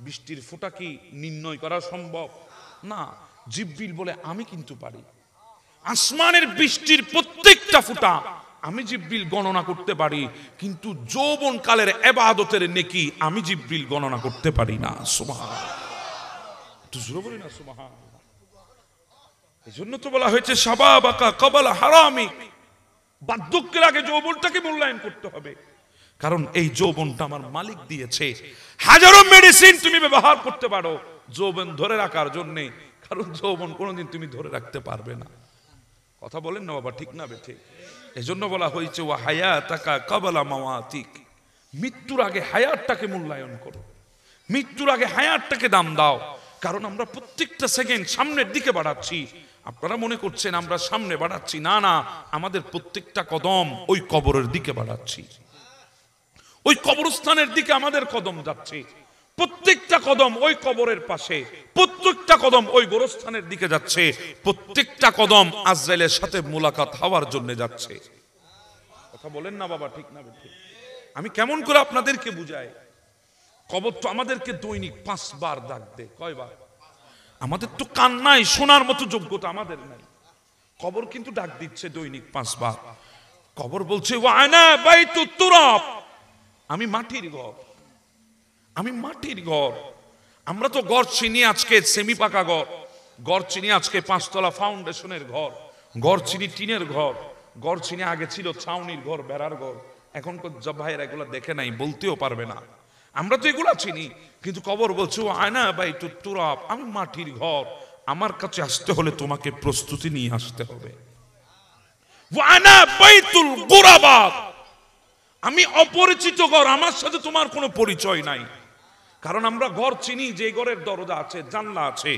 বৃষ্টির ফোঁটা কি নির্ণয় করা সম্ভব? না। জিবরিল বলে আমি কিন্তু পারি, আসমানের বৃষ্টির প্রত্যেকটা ফোঁটা আমি জিবরিল গণনা করতে পারি, কিন্তু যৌবন কালের ইবাদতের নেকি আমি জিবরিল গণনা করতে পারি না। সুবহানাল্লাহ, একটু জোরে বলি না সুবহানাল্লাহ। এজন্য তো বলা হয়েছে শাবাবাকা ক্বাবলা হারামিক, বার্ধক্যের আগে যৌবনটাকে মূল্যায়ন করতে হবে, কারণ এই যৌবনটা আমার মালিক দিয়েছে। হাজারো মেডিসিন তুমি ব্যবহার করতে পারো যৌবন ধরে রাখার জন্য, কারণ যৌবন কোনোদিন তুমি ধরে রাখতে পারবে না। কথা বলেন না বাবা ঠিক না বেঠিক? এজন্য বলা হয়েছে ওয়া হায়াতাকা ক্বাবলা মাওয়াতিক, মৃত্যুর আগে হায়াতটাকে মূল্যায়ন করো, মৃত্যুর আগে হায়াতটাকে দাম দাও। কারণ আমরা প্রত্যেকটা সেকেন্ড সামনের দিকে বাড়াচ্ছি। আপনারা মনে করছেন আমরা সামনে বাড়াচ্ছি, না না, আমাদের প্রত্যেকটা কদম ওই কবরের দিকে বাড়াচ্ছি, ওই কবরস্থানের দিকে আমাদের কদম যাচ্ছে। প্রত্যেকটা কদম ওই কবরের পাশে, প্রত্যেকটা কদম ওই গোরস্থানের দিকে যাচ্ছে, প্রত্যেকটা কদম আজরাইলের সাথে মুলাকাত হওয়ার জন্য যাচ্ছে। কথা বলেন না বাবা ঠিক না বেঠিক? আমি কেমন করে আপনাদেরকে বুঝাই? কবর তো আমাদেরকে দৈনিক 5 বার ডাক দেয়। কয়বার? আমাদের তো কান নাই, শোনার মতো যোগ্যতা আমাদের নাই, কবর কিন্তু ডাক দিচ্ছে দৈনিক 5 বার। কবর বলছে ওয়া আনা বাইতুত তুরাব, আমি মাটির ঘর, আমি মাটির ঘর। আমরা তো ঘর চিনি আজকে সেমি পাকা ঘর, ঘর চিনি আজকে 5 তলা ফাউন্ডেশনের ঘর। ঘর চিনি টিনের ঘর, ঘর চিনি আগে ছিল ছাউনির ঘর, বেড়ার ঘর। এখন ভাইয়েরা এগুলো দেখে নাই, বলতেও পারবে না। আমরা তো এগুলা চিনি, কিন্তু কবর বলছে ও আয়না বাইতুত তুরাব, আমি মাটির ঘর, আমার কাছে আসতে হলে তোমাকে প্রস্তুতি নিয়ে আসতে হবে। ওয়ানা বাইতুল গুরাবা, আমি অপরিচিত ঘর, আমার সাথে তোমার কোনো পরিচয় নাই। কারণ আমরা ঘর চিনি যে ঘরের দরজা আছে, জানলা আছে,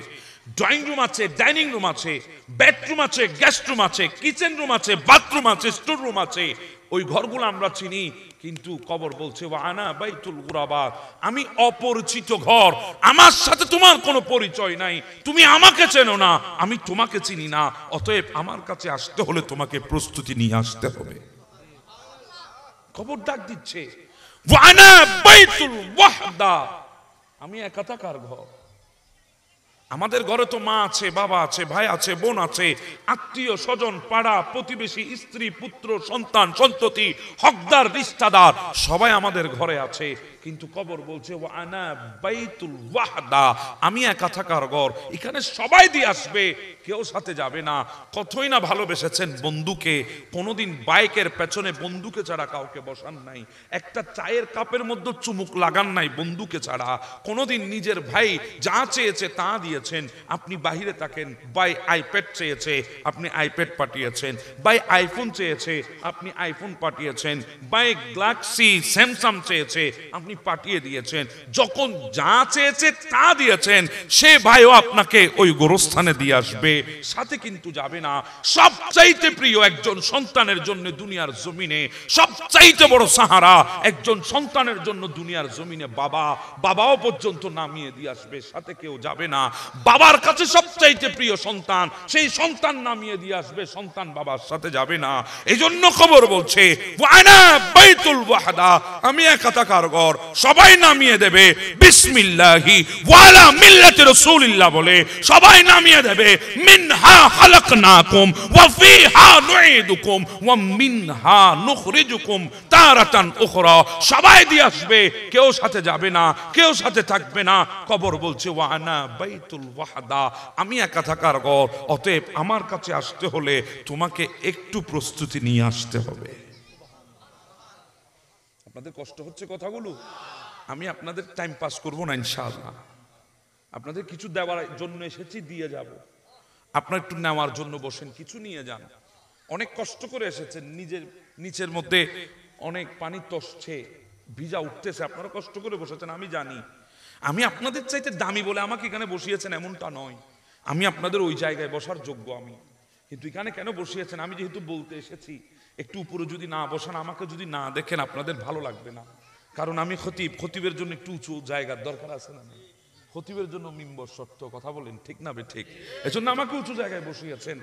ড্রয়িং রুম আছে, ডাইনিং রুম আছে, বেডরুম আছে, গেস্ট রুম আছে, কিচেন রুম আছে, বাথরুম আছে, স্টোর রুম আছে, ওই ঘরগুলো আমরা চিনি। কিন্তু কবর বলছে ওয়ানা বাইতুল গুরাবা, আমি অপরিচিত ঘর, আমার সাথে তোমার কোনো পরিচয় নাই, তুমি আমাকে চেনো না, আমি তোমাকে চিনি না, অতএব আমার কাছে আসতে হলে তোমাকে প্রস্তুতি নিয়ে আসতে হবে। কবর ডাক দিচ্ছে ওয়ানা বাইতুল ওয়াহদা, আমি একা থাকার ঘর। আমাদের ঘরে তো মা আছে, বাবা আছে, ভাই আছে, বোন আছে, আত্মীয় স্বজন, পাড়া প্রতিবেশী, স্ত্রী, পুত্র, সন্তান, সন্ততি, হকদার, রিশতাদার সবাই আমাদের ঘরে আছে। কিন্তু কবর বলছে ওয়ানা বাইতুল ওয়াহদা, আমি একা থাকার ঘর, এখানে সবাই দিয়ে আসবে, কেউ সাথে যাবে না। কতই না ভালোবেসেছেন বন্ধুকে, কোনোদিন বাইকের পেছনে বন্ধুকে ছাড়া কাউকে বসান নাই, একটা চায়ের কাপের মধ্যে চুমুক লাগান নাই বন্ধুকে ছাড়া, কোনোদিন নিজের ভাই যা চেয়েছে তা দিয়েছেন। আপনি বাহিরে থাকেন, ভাই আইপ্যাড চেয়েছে, আপনি আইপ্যাড পাঠিয়েছেন, ভাই আইফোন চেয়েছে, আপনি আইফোন পাঠিয়েছেন, ভাই গ্যালাক্সি স্যামসাং চেয়েছে, আপনি পাঠিয়ে দিয়েছেন, যখন যা চেয়েছে তা দিয়েছেন, সে ভাইও আপনাকে ওই গোরস্থানে দিয়ে আসবে, সাথে কিন্তু যাবে না। সবচাইতে প্রিয় একজন সন্তানের জন্য দুনিয়ার জমিনে, সবচাইতে বড় সাহারা একজন সন্তানের জন্য দুনিয়ার জমিনে বাবা, বাবাও পর্যন্ত নামিয়ে দিয়ে আসবে, সাথে কেউ যাবে না। বাবার কাছে সবচাইতে প্রিয় সন্তান, সেই সন্তান নামিয়ে দিয়ে আসবে, সন্তান বাবার সাথে যাবে না। এই জন্য খবর বলছে ওয়ানা বাইতুল ওয়াহদা, আমি একা থাকার ঘর, সবাই নামিয়ে দেবে বিসমিল্লাহি ওয়ালা মিল্লাতি রাসূলিল্লাহ বলে সবাই নামিয়ে দেবে। মিনহা খালাকনাকুম ওয়া ফিহা নুঈদুকুম ওয়া মিনহা নুখরিজুকুম তারাতান উখরা, সবাই দিয়ে আসবে, কেউ সাথে যাবে না, কেউ সাথে থাকবে না। কবর বলছে ওয়ানা বাইতুল ওয়াহদা, আমি একা থাকার ঘর, অতএব আমার কাছে আসতে হলে তোমাকে একটু প্রস্তুতি নিয়ে আসতে হবে। আপনাদের কষ্ট হচ্ছে কথাগুলো, আমি আপনাদের টাইম পাস করব না ইনশাআল্লাহ। আপনাদের কিছু দেওয়ার জন্য এসেছি, দিয়ে যাব। আপনার একটু নেওয়ার জন্য বসেন, কিছু নিয়ে যান। অনেক কষ্ট করে এসেছেন, নিজের নিচের মধ্যে অনেক পানি তসছে, ভিজা উঠতেছে, আপনারা কষ্ট করে বসেছেন, আমি জানি। আমি আপনাদের চাইতে দামি বলে আমাকে এখানে বসিয়েছেন এমনটা নয়, আমি আপনাদের ওই জায়গায় বসার যোগ্য আমি। কিন্তু এখানে কেন বসিয়েছেন, আমি যেহেতু বলতে এসেছি, একটু উপরে যদি না বসান, আমাকে যদি না দেখেন, আপনাদের ভালো লাগবে না। কারণ আমি খতিব, খতিবের জন্য একটু উঁচু জায়গার দরকার আছে না? খতিবের জন্য মিম্বর শর্ত, কথা বলেন ঠিক না ঠিক? এজন্য আমাকে উঁচু জায়গায় বসিয়েছেন,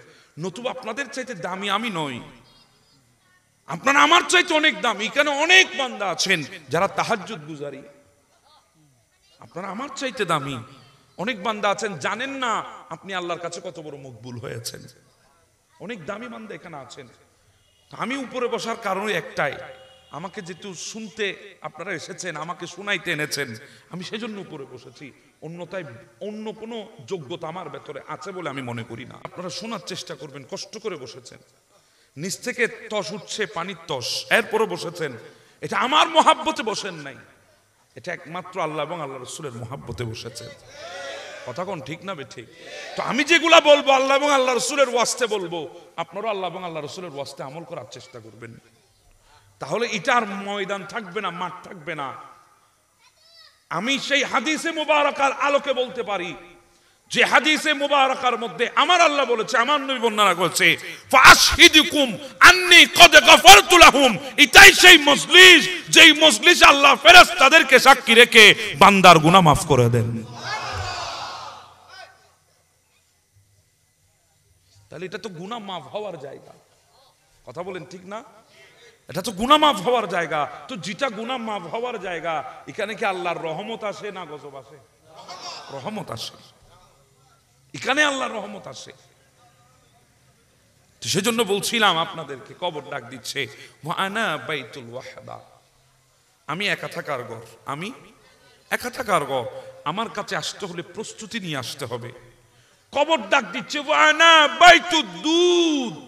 নতুবা আপনাদের চাইতে দামি আমি নই, আপনারা আমার চাইতে অনেক দামি। এখানে অনেক বান্দা আছেন যারা তাহাজ্জুদ গুজারি, আপনারা আমার চাইতে দামি। অনেক বান্দা আছেন জানেন না আপনি আল্লাহর কাছে কত বড় মকবুল হয়েছেন, অনেক দামি বান্দা এখানে আছেন। আমি উপরে বসার কারণ একটাই, আমাকে যেহেতু শুনতে আপনারা এসেছেন, আমাকে শুনাইতে এনেছেন, আমি সেজন্য উপরে বসেছি। অন্যথায় অন্য কোনো যোগ্যতা আমার ভেতরে আছে বলে আমি মনে করি না। আপনারা শোনার চেষ্টা করবেন, কষ্ট করে বসেছেন, নিচ থেকে তস উঠছে, পানির তস, এরপরে বসেছেন। এটা আমার মহাব্বতে বসেন নাই, এটা একমাত্র আল্লাহ এবং আল্লাহ রাসূলের মহাব্বতে বসেছেন। কথা কোন ঠিক না ঠিক? তো আমি যেগুলা বলবো আল্লাহ এবং আল্লাহ রাসূলের ওয়াস্তে বলবো, আপনারা আল্লাহ এবং আল্লাহ রাসূলের ওয়াস্তে আমল করার চেষ্টা করবেন। তাহলে এটার ময়দান থাকবে না, মাঠ থাকবে না। আমি সেই হাদিসে মুবারাকার আলোকে বলতে পারি, যে হাদিসে মুবারাকার মধ্যে আমার আল্লাহ বলেছে, আমার নবী বর্ণনা করেছে, ফাশহিদুকুম আন্নী কদ গফারতু লাহুম, এটাই সেই মজলিস যেই মজলিসে আল্লাহ ফেরেশতাদেরকে সাক্ষী রেখে বান্দার গুনাহ মাফ করে দেন। তাহলে এটা তো গুনাহ মাফ হওয়ার জায়গা, কথা বলেন ঠিক না? এটা তো গুনাহ মাফ হওয়ার জায়গা। তো যেটা গুনাহ মাফ হওয়ার জায়গা, এখানে কি আল্লাহর রহমত আসে না গজব আসে? রহমত আসে, এখানে আল্লাহর রহমত আসে। তো সেজন্য বলছিলাম আপনাদেরকে, কবর ডাক দিচ্ছে ওয়ানা বাইতুল ওয়াহদা, আমি একা থাকার ঘর, আমি একা থাকার ঘর, আমার কাছে আসতে হলে প্রস্তুতি নিয়ে আসতে হবে। কবর ডাক দিচ্ছে ওয়ানা বাইতুদ দুদ।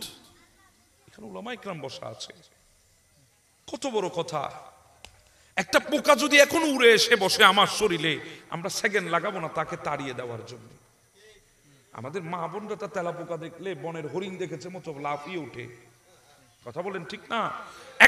এখানে উলামা ইকরাম বসা আছে। কত বড় কথা! একটা পোকা যদি এখন উড়ে এসে বসে আমার শরীরে, আমরা সেকেন্ড লাগাবো না তাকে তাড়িয়ে দেওয়ার জন্য। আমাদের মা বোনরা তা তেলা পোকা দেখলে বনের হরিণ দেখেছে মতো লাফিয়ে উঠে। কথা বলেন ঠিক না?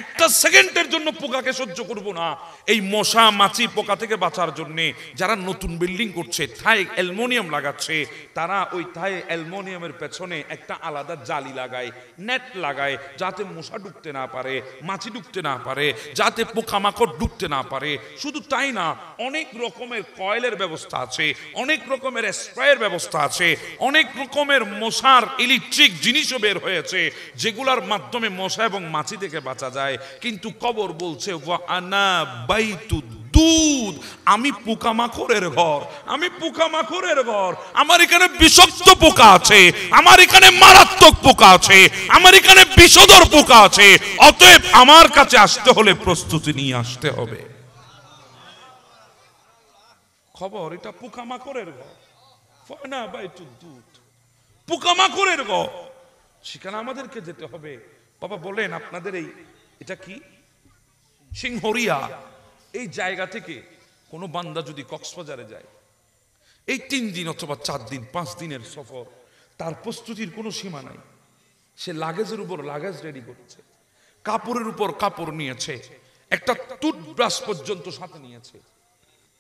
একটা সেকেন্ডের জন্য পোকাকে সহ্য করব না। এই মশা মাছি পোকা থেকে বাঁচার জন্য যারা নতুন বিল্ডিং করছে, থাই অ্যালুমিনিয়াম লাগাচ্ছে, তারা ওই থাই অ্যালুমিনিয়ামের পেছনে একটা আলাদা জালি লাগায়, নেট লাগায়, যাতে মশা ঢুকতে না পারে, মাছি ঢুকতে না পারে, যাতে পোকামাকড় ঢুকতে না পারে। শুধু তাই না, অনেক রকমের কয়েলের ব্যবস্থা আছে, অনেক রকমের স্প্রের ব্যবস্থা আছে, অনেক রকমের মশার ইলেকট্রিক জিনিসও বের হয়েছে, যেগুলোর মাধ্যমে মশা এবং মাছি থেকে বাঁচা যায়। কিন্তু কবর বলছে ওয়ানা বাইতুদ দুদ, আমি পোকামাকড়ের ঘর, আমি পোকামাকড়ের ঘর। আমার এখানে বিষাক্ত পোকা আছে, আমার এখানে মারাত্মক পোকা আছে, আমার এখানে বিষধর পোকা আছে। অতএব আমার কাছে আসতে হলে প্রস্তুতি নিয়ে আসতে হবে। খবর এটা পোকামাকড়ের ঘর, ওয়ানা বাইতুদ দুদ, পোকামাকড়ের ঘর। সেখানে আমাদেরকে যেতে হবে। বাবা বলেন আপনাদের এটা কি সিংহরিয়া, এই জায়গা থেকে কোনো বান্দা যদি কক্সবাজারে যায়, এই 3 দিন অথবা 4 দিন 5 দিনের সফর, তার প্রস্তুতির কোনো সীমা নাই। সে লাগেজের উপর লাগেজ রেডি করছে, কাপড়ের উপর কাপড় নিয়েছে, একটা টুথব্রাশ পর্যন্ত সাথে নিয়েছে।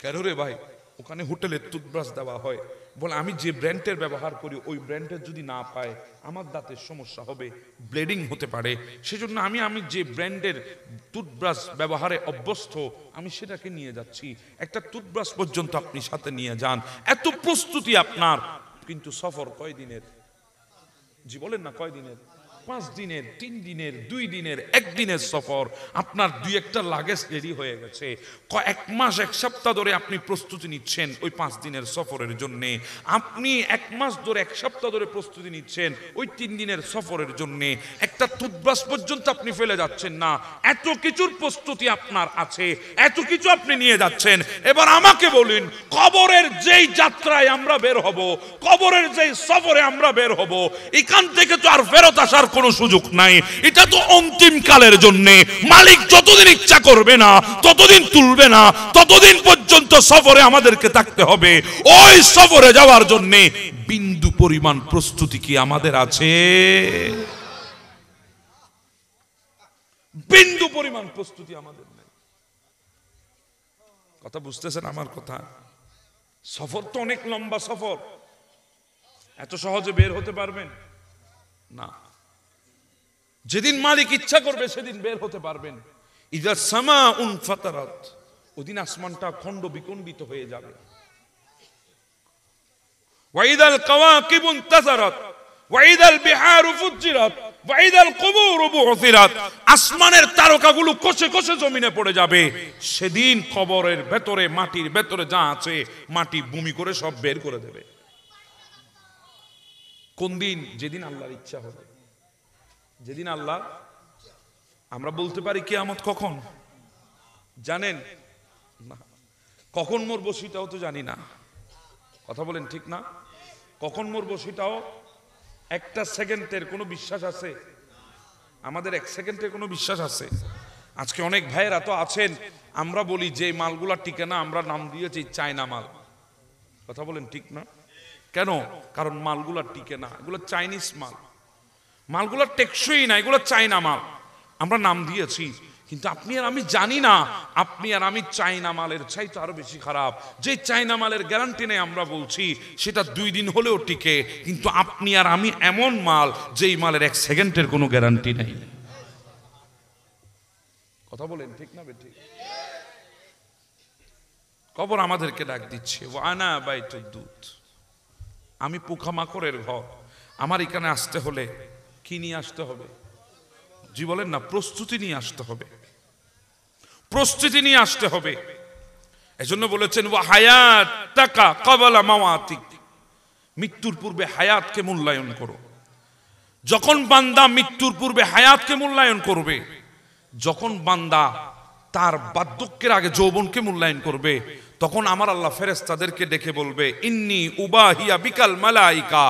কেন রে ভাই? ওখানে হোটেলে টুথব্রাশ দেওয়া হয়, বলে আমি যে ব্র্যান্ডের ব্যবহার করি ওই ব্র্যান্ডের যদি না পায় আমার দাঁতের সমস্যা হবে, ব্লিডিং হতে পারে, সেজন্য আমি যে ব্র্যান্ডের টুথব্রাশ ব্যবহারে অভ্যস্ত আমি সেটাকে নিয়ে যাচ্ছি। একটা টুথব্রাশ পর্যন্ত আপনি সাথে নিয়ে যান, এত প্রস্তুতি আপনার। কিন্তু সফর কয় দিনের? জি বলেন না, কয় দিনের? 5 দিনের, 3 দিনের, 2 দিনের, 1 দিনের সফর। আপনার 2-1টা লাগেজ রেডি হয়ে গেছে। 1 মাস 1 সপ্তাহ ধরে আপনি প্রস্তুতি নিচ্ছেন ওই 5 দিনের সফরের জন্য। আপনি 1 মাস ধরে 1 সপ্তাহ ধরে প্রস্তুতি নিচ্ছেন ওই 3 দিনের সফরের জন্য। একটা টুথব্রাশ পর্যন্ত আপনি ফেলে যাচ্ছেন না। এত কিছুর প্রস্তুতি আপনার আছে, এত কিছু আপনি নিয়ে যাচ্ছেন। এবার আমাকে বলুন, কবরের যেই যাত্রায় আমরা বের হব, কবরের যেই সফরে আমরা বের হব, এখান থেকে তো আর ফেরত আসার কোনো সুযোগ নাই। এটা তো অন্তিম কালের জন্য। মালিক যতদিন ইচ্ছা করবে না ততদিন তুলবে না, ততদিন পর্যন্ত সফরে আমাদেরকে থাকতে হবে। ওই সফরে যাওয়ার জন্য বিন্দু পরিমাণ প্রস্তুতি কি আমাদের আছে? বিন্দু পরিমাণ প্রস্তুতি আমাদের নেই। কথা বুঝতেছেন আমার কথা? সফর তো অনেক লম্বা সফর, এত সহজে বের হতে পারবেন না। যেদিন মালিক ইচ্ছা করবে সেদিন বের হতে পারবেন। ইযা সামাউন ফাতারাত, ওদিন আসমানটা খণ্ড বিখণ্ডিত হয়ে যাবে। ওয়াইদাল কাওয়াকিবু ইনতাসারাত ওয়াইদাল বিহারু ফুজ্জিরাত ওয়াইদাল কুবুরু বু'থিরাত, আসমানের তারকাগুলো কোষে কোষে জমিনে পড়ে যাবে। সেদিন কবরের ভেতরে, মাটির ভেতরে যা আছে, মাটি ভূমি করে সব বের করে দেবে। কোন দিন? যেদিন আল্লাহর ইচ্ছা হবে, যেদিন আল্লাহ। আমরা বলতে পারি কিয়ামত কখন জানেন না, কখন মরবো সেটাও তো জানি না। কথা বলেন ঠিক না? কখন মরবো সেটাও একটা সেকেন্ডের কোনো বিশ্বাস আছে? আমাদের 1 সেকেন্ডের কোনো বিশ্বাস আছে? আজকে অনেক ভাইয়েরা তো আছেন, আমরা বলি যে মালগুলা টিকে না, আমরা নাম দিয়েছি চায়না মাল। কথা বলেন ঠিক না? কেন? কারণ মালগুলা টিকে না, এগুলো চাইনিজ মাল, মালগুলো টেকসই না, এগুলো চায়না মাল আমরা নাম দিয়েছি। কিন্তু আপনি আর আমি জানি না, আপনি আর আমি চায়না মালের চাইতে আরো বেশি খারাপ। যে চায়না মালের গ্যারান্টি নেই আমরা বলছি, সেটা 2 দিন হলেও টিকে। কিন্তু আপনি আর আমি এমন মাল, যেই মালের 1 সেকেন্ডের কোনো গ্যারান্টি নেই। কথা বলেন ঠিক না বেঠিক? কবর আমাদেরকে ডাক দিচ্ছে, ওয়ানা বাইতুদ দুদ, আমি পোকামাকড়ের ঘর। আমার এখানে আসতে হলে কি নিয়ে আসতে হবে? জি বলেন না, প্রস্তুতি নিয়ে আসতে হবে, প্রস্তুতি নিয়ে আসতে হবে। এজন্য বলেছেন ওয়া হায়াতাকা ক্বাবলা মাওয়াতিক, মৃত্যুর পূর্বে হায়াতকে মূল্যায়ন করো। যখন বান্দা মৃত্যুর পূর্বে হায়াতকে মূল্যায়ন করবে, যখন বান্দা তার বার্ধক্যের আগে যৌবনকে মূল্যায়ন করবে, তখন আমার আল্লাহ ফেরেশতাদেরকে ডেকে বলবে, ইন্নী উবাহিয়া বিকাল মালাইকা,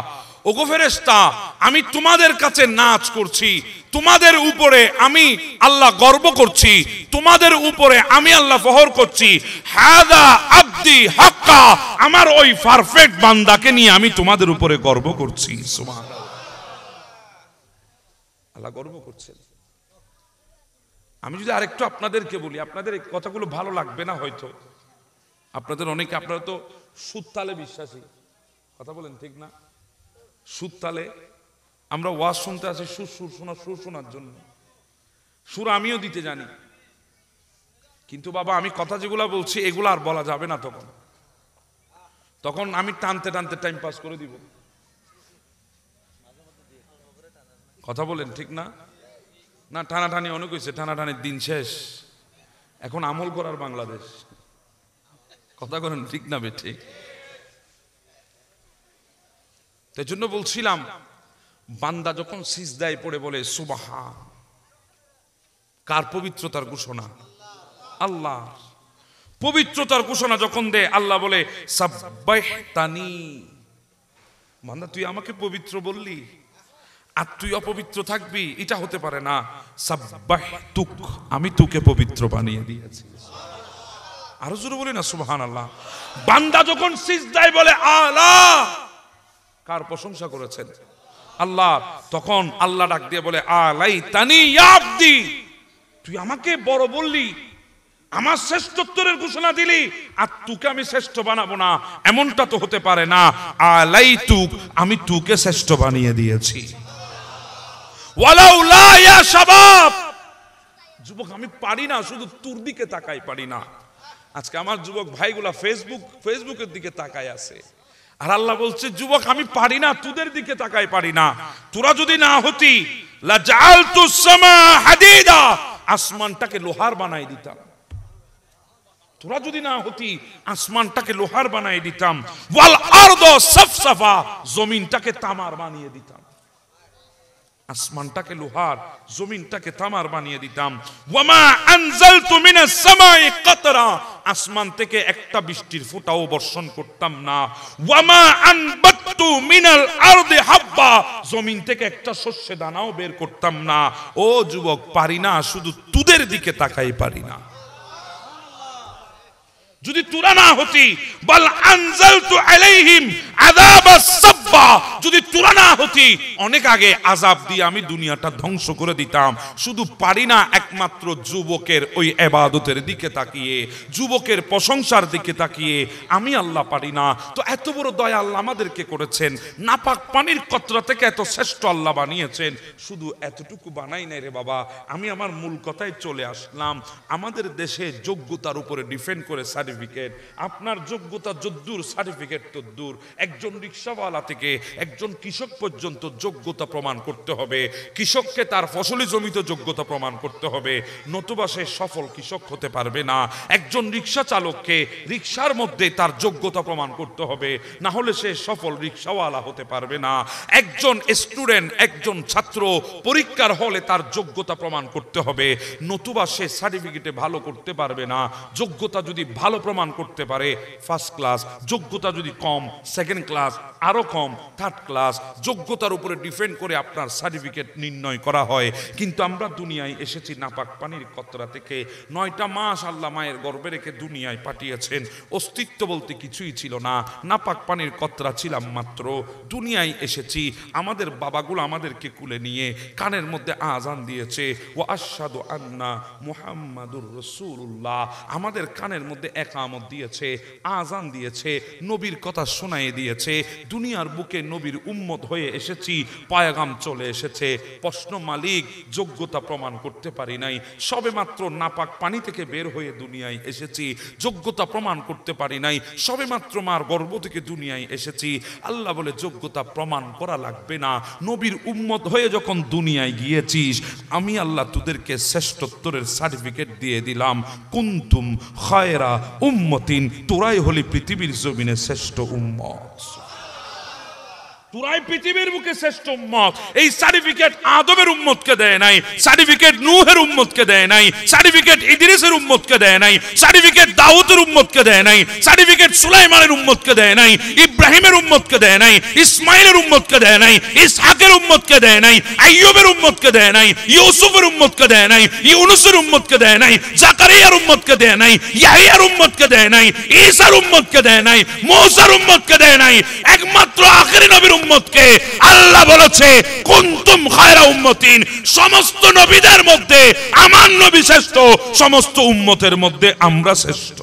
ওগো ফেরেশতা, আমি তোমাদের কাছে নাচ করছি, তোমাদের উপরে আমি আল্লাহ গর্ব করছি, তোমাদের উপরে আমি আল্লাহ ফখর করছি। হাদা আব্দি হাক্কা, আমার ওই পারফেক্ট বান্দাকে নিয়ে আমি তোমাদের উপরে গর্ব করছি। সুবহানাল্লাহ, আল্লাহ গর্ব করছেন। আমি যদি আরেকটু আপনাদেরকে বলি, আপনাদের এই কথাগুলো ভালো লাগবে না হয়তো, আপনাদের অনেকে, আপনারা তো সুদ তালে বিশ্বাসী, কথা বলেন ঠিক না? সুদ তালে আমরা ওয়াজ শুনতে আসি সুর শোনার জন্য, সুর আমিও দিতে জানি, কিন্তু বাবা আমি কথা যেগুলা বলছি এগুলো আর বলা যাবে না, তখন আমি টানতে টানতে টাইম পাস করে দিব, কথা বলেন ঠিক না? না টানাটানি অনেক হয়েছে, টানাটানির দিন শেষ, এখন আমল করার বাংলাদেশ, কথা বলেন ঠিক না বে ঠিক? তাই জন্য বলছিলাম, বান্দা যখন সিজদায় পড়ে বলে সুবহান, কার পবিত্রতার ঘোষণা? আল্লাহ পবিত্রতার ঘোষণা যখন দেয়, আল্লাহ বলে সাব্বাহতানি, বান্দা তুই আমাকে পবিত্র বললি আর তুই অপবিত্র থাকবি, এটা হতে পারে না। সাব্বাহতুক, আমি তোকে পবিত্র বানিয়ে দিয়েছি। আরো জোরে বলি না সুবহানাল্লাহ। বান্দা যখন সিজদায় বলে আল্লাহ, কার প্রশংসা করেছেন? আল্লাহ, তখন আল্লাহ ডাক দিয়ে বলে আলাইতানি ইয়া আবদি, তুই আমাকে বড় বললি, আমার শ্রেষ্ঠত্বের ঘোষণা দিলি, আর তোকে আমি শ্রেষ্ঠ বানাবো না, এমনটা তো হতে পারে না। আলাইতুক, আমি তোকে শ্রেষ্ঠ বানিয়ে দিয়েছি। ওয়ালাউলা ইয়া শাবাব, যুবক আমি পারি না, শুধু তোর দিকে তাকাই পারি না। আজকে আমার যুবক ভাইগুলা ফেসবুকের দিকে তাকায় আছে, আর আল্লাহ বলছে যুবক আমি পারি না, তোদের দিকে তাকাই পারি না। তোরা যদি না হতি লা জাআলতুস সামা হাদিদা, আসমানটাকে লোহার বানাই দিতাম। তোরা যদি না হতি আসমানটাকে লোহার বানাই দিতাম। ওয়াল আরদু সাফসাফা, জমিনটাকে তামার বানিয়ে দিতাম। আসমানটাকে লোহার, জমিনটাকে তামার বানিয়ে দিতাম। ওয়ামা আনজালতু মিনাস সামাই কাতরা, আসমান থেকে একটা বৃষ্টির ফোঁটাও বর্ষণ করতাম না। ওয়ামা আনবাততু মিনাল আরদি হাব্বা, জমিন থেকে একটা শস্য দানাও বের করতাম না। ও যুবক পারি না, শুধু তোদের দিকে তাকাই পারি না। যদি তোরা না হতি, বল আনজালতু আলাইহিম আযাবাস সাব্বা, যদি তোরা না হতি অনেক আগে আযাব দিয়ে আমি দুনিয়াটা ধ্বংস করে দিতাম। শুধু পারি না একমাত্র যুবকের ওই ইবাদতের দিকে তাকিয়ে, যুবকের প্রশংসার দিকে তাকিয়ে আমি আল্লাহ পারি না। তো এত বড় দয়া আল্লাহ আমাদেরকে করেছেন, নাপাক পানির কতরা থেকে এত শ্রেষ্ঠ আল্লাহ বানিয়েছেন। শুধু এতটুকু বানাই নাই রে বাবা, আমি আমার মূল কথায় চলে আসলাম। আমাদের দেশে যোগ্যতার উপরে ডিপেন্ড করে সার্টিফিকেট। আপনার যোগ্যতা যদ্দূর, সার্টিফিকেট তদ্দূর। একজন রিকশাওয়ালা থেকে একজন কৃষক পর্যন্ত যোগ্যতা প্রমাণ করতে হবে। কৃষককে তার ফসলি জমিতে যোগ্যতা প্রমাণ করতে হবে, নতুবা সে সফল কৃষক হতে পারবে না। একজন রিকশা চালককে রিকশার মধ্যে তার যোগ্যতা প্রমাণ করতে হবে, না হলে সে সফল রিকশাওয়ালা হতে পারবে না। একজন স্টুডেন্ট, একজন ছাত্র পরীক্ষার হলে তার যোগ্যতা প্রমাণ করতে হবে, নতুবা সে সার্টিফিকেটে ভালো করতে পারবে না। যোগ্যতা যদি ভালো প্রমাণ করতে পারে ফার্স্ট ক্লাস, যোগ্যতা যদি কম সেকেন্ড ক্লাস, আরো কম থার্ড ক্লাস। যোগ্যতার উপরে ডিপেন্ড করে আপনার সার্টিফিকেট নির্ণয় করা হয়। কিন্তু আমরা দুনিয়ায় এসেছি নাপাক পানির কতরা থেকে। 9টা মাস আল্লাহ মায়ের গর্ভে রেখে দুনিয়ায় পাঠিয়েছেন। অস্তিত্ব বলতে কিছুই ছিল না, নাপাক পানির কতরা ছিলাম মাত্র। দুনিয়ায় এসেছি, আমাদের বাবাগুলো আমাদেরকে কুলে নিয়ে কানের মধ্যে আজান দিয়েছে, ও আশহাদু আন্না মুহাম্মাদুর রাসূলুল্লাহ, আমাদের কানের মধ্যে একামত দিয়েছে, আজান দিয়েছে, নবীর কথা শোনায় দিয়েছে। দুনিয়ার বুকে নবীর উম্মত হয়ে এসেছি, পায়গাম চলে এসেছে। প্রশ্ন মালিক, যোগ্যতা প্রমাণ করতে পারি নাই, সবে মাত্র নাপাক পানি থেকে বের হয়ে দুনিয়ায় এসেছি। যোগ্যতা প্রমাণ করতে পারি নাই, সবে মাত্র মার গর্ভ থেকে দুনিয়ায় এসেছি। আল্লাহ বলে যোগ্যতা প্রমাণ করা লাগবে না, নবীর উম্মত হয়ে যখন দুনিয়ায় গিয়েছিস আমি আল্লাহ তোদেরকে শ্রেষ্ঠত্বের সার্টিফিকেট দিয়ে দিলাম। কুনতুম খায়রা উম্মতিন, তোরাই হলি পৃথিবীর জমিনে শ্রেষ্ঠ উম্মত। তোরাই পৃথিবীর বুকে শ্রেষ্ঠ উম্মত। এই সার্টিফিকেট আদমের উম্মতকে দেয় নাই, সার্টিফিকেট নূহের উম্মতকে দেয় নাই, সার্টিফিকেট ইদ্রিসের উম্মতকে দেয় নাই, সার্টিফিকেট দাউদের উম্মতকে দেয় নাই, সার্টিফিকেট সুলাইমানের উম্মতকে দেয় নাই, ইব্রাহিমের উম্মতকে দেয় নাই, ইসমাইলের উম্মতকে দেয় নাই, ইসহাকের উম্মতকে দেয় নাই, আইয়ুবের উম্মতকে দেয় নাই, ইউসুফের উম্মতকে দেয় নাই, ইউনুসের উম্মতকে দেয় নাই, জাকারিয়ার উম্মতকে দেয় নাই, ইয়াহিয়ার উম্মতকে দেয় নাই, ঈসার উম্মতকে দেয় নাই, মূসার উম্মতকে দেয় নাই। একমাত্র আখেরি নবীর উম্মতকে আল্লাহ বলেছে কুনতুম খায়রা উম্মতিন, সমস্ত নবীদের মধ্যে আমার নবী শ্রেষ্ঠ, সমস্ত উম্মতের মধ্যে আমরা শ্রেষ্ঠ।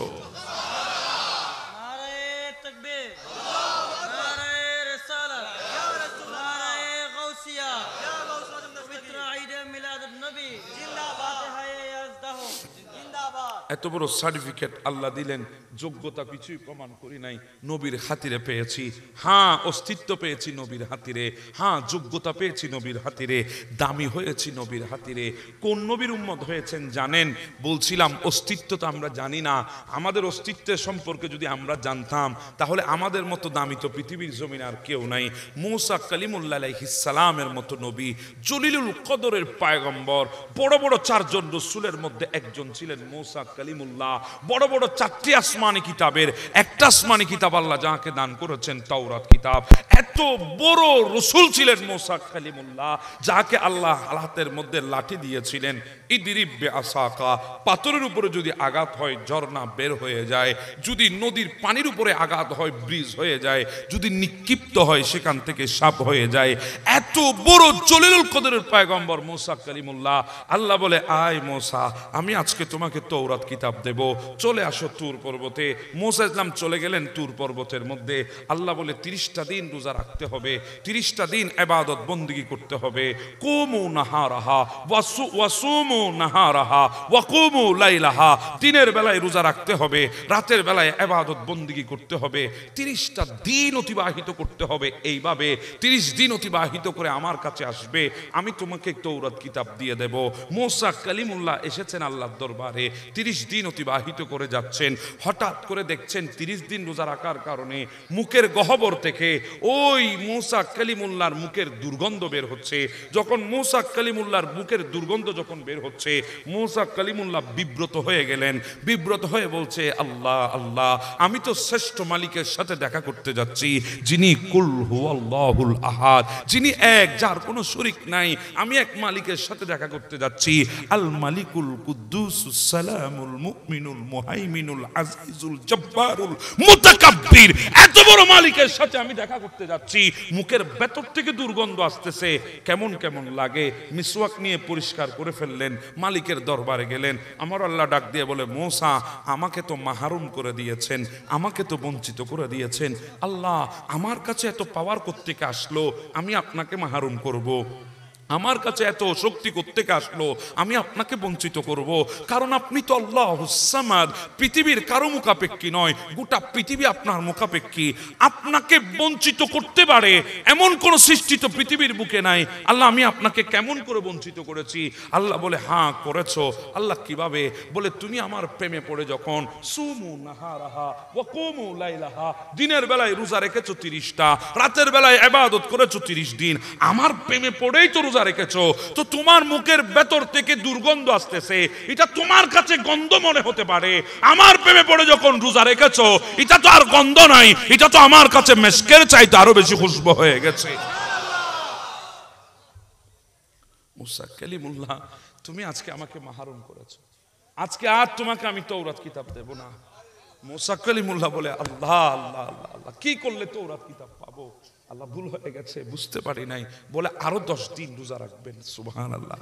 এত বড় সার্টিফিকেট আল্লাহ দিলেন, যোগ্যতা কিছুই প্রমাণ করি নাই, নবীর খাতিরে পেয়েছি। হ্যাঁ, অস্তিত্ব পেয়েছি নবীর খাতিরে, হ্যাঁ যোগ্যতা পেয়েছি নবীর খাতিরে, দামি হয়েছি নবীর খাতিরে। কোন নবীর উম্মত হয়েছেন জানেন? বলছিলাম অস্তিত্ব তো আমরা জানি না। আমাদের অস্তিত্বের সম্পর্কে যদি আমরা জানতাম তাহলে আমাদের মতো দামি তো পৃথিবীর জমিন আর কেউ নাই। মূসা কালিমুল্লাহ আলাইহিস সালামের মতো নবী, জলিলুল কদরের পয়গম্বর, বড় বড় চারজন রাসূলের মধ্যে একজন ছিলেন মূসা কালিমুল্লাহ। বড় বড় চারটি আসমানি কিতাবের একটা আসমানি কিতাব আল্লাহ যাকে দান করেছেন তাওরাত কিতাব। এত বড় রাসূল ছিলেন মূসা কালিমুল্লাহ, যাকে আল্লাহ হাতের মধ্যে লাঠি দিয়েছিলেন। ইদরিব বিআসাকা, পাথরের উপরে যদি আঘাত হয় ঝর্ণা বের হয়ে যায়, যদি নদীর পানির উপরে আঘাত হয় ব্রিজ হয়ে যায়, যদি নিক্ষিপ্ত হয় সেখান থেকে সাপ হয়ে যায়। এত বড় জলিলুল কদরের পয়গম্বর মূসা কালিমুল্লাহ। আল্লাহ বলে আয় মূসা, আমি আজকে তোমাকে তাওরাত কিতাব দেব, চলে আসো তুর পর্বতে। মূসা ইসলাম চলে গেলেন তুর পর্বতের মধ্যে। আল্লাহ বলে 30টা দিন রোজা রাখতে হবে, 30টা দিন ইবাদত বন্দেগী করতে হবে। কুমু নাহারাহা ওয়াসুমু নাহারাহা ওয়াকুমু লাইলাহা, দিনের বেলায় রোজা রাখতে হবে, রাতের বেলায় ইবাদত বন্দেগী করতে হবে। 30টা দিন অতিবাহিত করতে হবে। এইভাবে 30 দিন অতিবাহিত করে আমার কাছে আসবে, আমি তোমাকে তাওরাত কিতাব দিয়ে দেব। মূসা কালিমুল্লাহ এসেছেন আল্লাহর দরবারে, 30 দিন অতিবাহিত করে যাচ্ছেন। হঠাৎ করে দেখছেন 30 দিন রোজা রাখার কারণে মুখের গহ্বর থেকে ওই মূসা কালিমুল্লাহর মুখের দুর্গন্ধ বের হচ্ছে। যখন মূসা কালিমুল্লাহর মুখের দুর্গন্ধ যখন বের হচ্ছে, মূসা কালিমুল্লাহ বিব্রত হয়ে গেলেন। বিব্রত হয়ে বলছে আল্লাহ আল্লাহ, আমি তো শ্রেষ্ঠ মালিকের সাথে দেখা করতে যাচ্ছি, যিনি কুল হুয়াল্লাহুল আহাদ, যিনি এক, যার কোনো শরীক নাই। আমি এক মালিকের সাথে দেখা করতে যাচ্ছি, আল মালিকুল কুদ্দুসুস সালামুল মুমিনুল মুহাইমিনুল আজিজুল জব্বারুল মুতাকাব্বির। এত বড় মালিকের সাথে আমি দেখা করতে যাচ্ছি, মুখের ভেতর থেকে দুর্গন্ধ আসতেছে, কেমন কেমন লাগে। মিসওয়াক নিয়ে পরিষ্কার করে ফেললেন, মালিকের দরবারে গেলেন। আমার আল্লাহ ডাক দিয়ে বলে মূসা, আমাকে তো মাহরুম করে দিয়েছেন, আমাকে তো বঞ্চিত করে দিয়েছেন। আল্লাহ আমার কাছে এত পাওয়ার কোত্থেকে আসলো, আমি আপনাকে মাহরুম করব? আমার কাছে এত শক্তি কোত্থেকে আসলো, আমি আপনাকে বঞ্চিত করব? কারণ আপনি তো আল্লাহুস সামাদ, পৃথিবীর কারো মুখাপেক্ষী নয়, গোটা পৃথিবী আপনার মুখাপেক্ষী। আপনাকে বঞ্চিত করতে পারে এমন কোন সৃষ্টি তো পৃথিবীর বুকে নাই। আল্লাহ আমি আপনাকে কেমন করে বঞ্চিত করেছি? আল্লাহ বলে হ্যাঁ করেছো। আল্লাহ কিভাবে? বলে তুমি আমার প্রেমে পড়ে যখন সুমু নাহারাহা ওয়া কুমু লাইলাহা, দিনের বেলায় রোজা রেখেছো 30টা, রাতের বেলায় ইবাদত করেছো 30 দিন, আমার প্রেমে পড়েই তো রোজা রেখেছো। তো তোমার মুখের ভেতর থেকে দুর্গন্ধ আসতেছে, এটা তোমার কাছে গন্ধ মনে হতে পারে। আমার প্রেমে পড়ে যখন রোজা রেখেছো, এটা তো আর গন্ধ নাই, এটা তো আমার কাছে মেশকের চাইতে আরো বেশি খুশবু হয়ে গেছে। মূসা কালিমুল্লাহ, তুমি আজকে আমাকে মাহরুম করেছো, আজকে আর তোমাকে আমি তাওরাত কিতাব দেব না। মূসা কালিমুল্লাহ বলে আল্লাহ আল্লাহ আল্লাহ আল্লাহ, কি করলে তাওরাত কিতাব পাবো? আল্লাহ ভুল হয়ে গেছে, বুঝতে পারি নাই। বলে আরো 10 দিন রোজা রাখবেন। সুবহানাল্লাহ,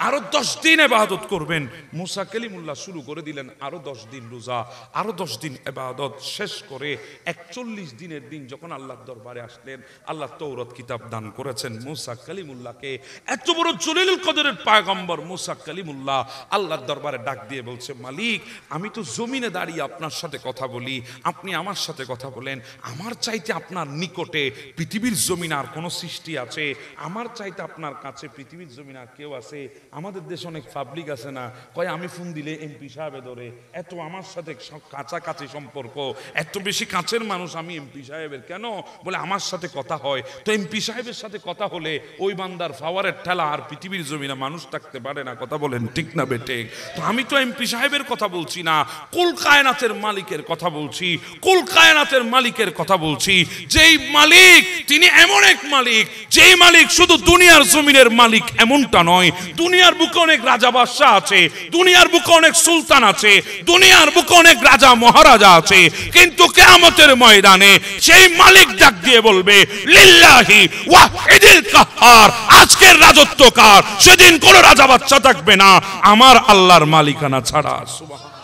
আরো 10 দিন ইবাদত করবেন। মূসা কালিমুল্লাহ শুরু করে দিলেন আরো 10 দিন রোজা, আরো 10 দিন ইবাদত। শেষ করে 41 দিনের দিন যখন আল্লাহর দরবারে আসলেন, আল্লাহ তাওরাত কিতাব দান করেছেন মূসা কালিমুল্লাহকে। এত বড় জলিলুল কদরের পয়গম্বর মূসা কালিমুল্লাহ আল্লাহর দরবারে ডাক দিয়ে বলছে, মালিক আমি তো জমিনে দাঁড়িয়ে আপনার সাথে কথা বলি, আপনি আমার সাথে কথা বলেন। আমার চাইতে আপনার নিকটে পৃথিবীর জমিন আর কোন সৃষ্টি আছে? আমার চাইতে আপনার কাছে পৃথিবীর জমিন আর কেউ আছে? আমাদের দেশে অনেক পাবলিক আছে না, কয় আমি ফোন দিলে এমপি সাহেবে ধরে, এত আমার সাথে কাছাকাছি সম্পর্ক, এত বেশি কাছের মানুষ আমি এমপি সাহেবের, কেন বলে আমার সাথে কথা হয়। তো এমপি সাহেবের সাথে কথা হলে ওই বান্দার পাওয়ারের ঠেলা আর পৃথিবীর জমিনে মানুষ থাকতে পারে না। কথা বলেন ঠিক না বেটে? তো আমি তো এমপি সাহেবের কথা বলছি না, কুল কায়নাতের মালিকের কথা বলছি, কুল কায়নাতের মালিকের কথা বলছি। যেই মালিক তিনি এমন এক মালিক, যেই মালিক শুধু দুনিয়ার জমিনের মালিক এমনটা নয়, দুনিয়ার বুকে অনেক রাজা বাদশাহ আছে, দুনিয়ার বুকে অনেক সুলতান আছে, দুনিয়ার বুকে অনেক রাজা মহারাজা আছে, কিন্তু কিয়ামতের ময়দানে সেই মালিক ডাক দিয়ে বলবে লিল্লাহি ওয়াহিদিল কাহ্হার, আজকের রাজত্ব কার? সেদিন কোন রাজা বাদশা থাকবে না আমার আল্লাহর মালিকানা ছাড়া। সুবহানাল্লাহ।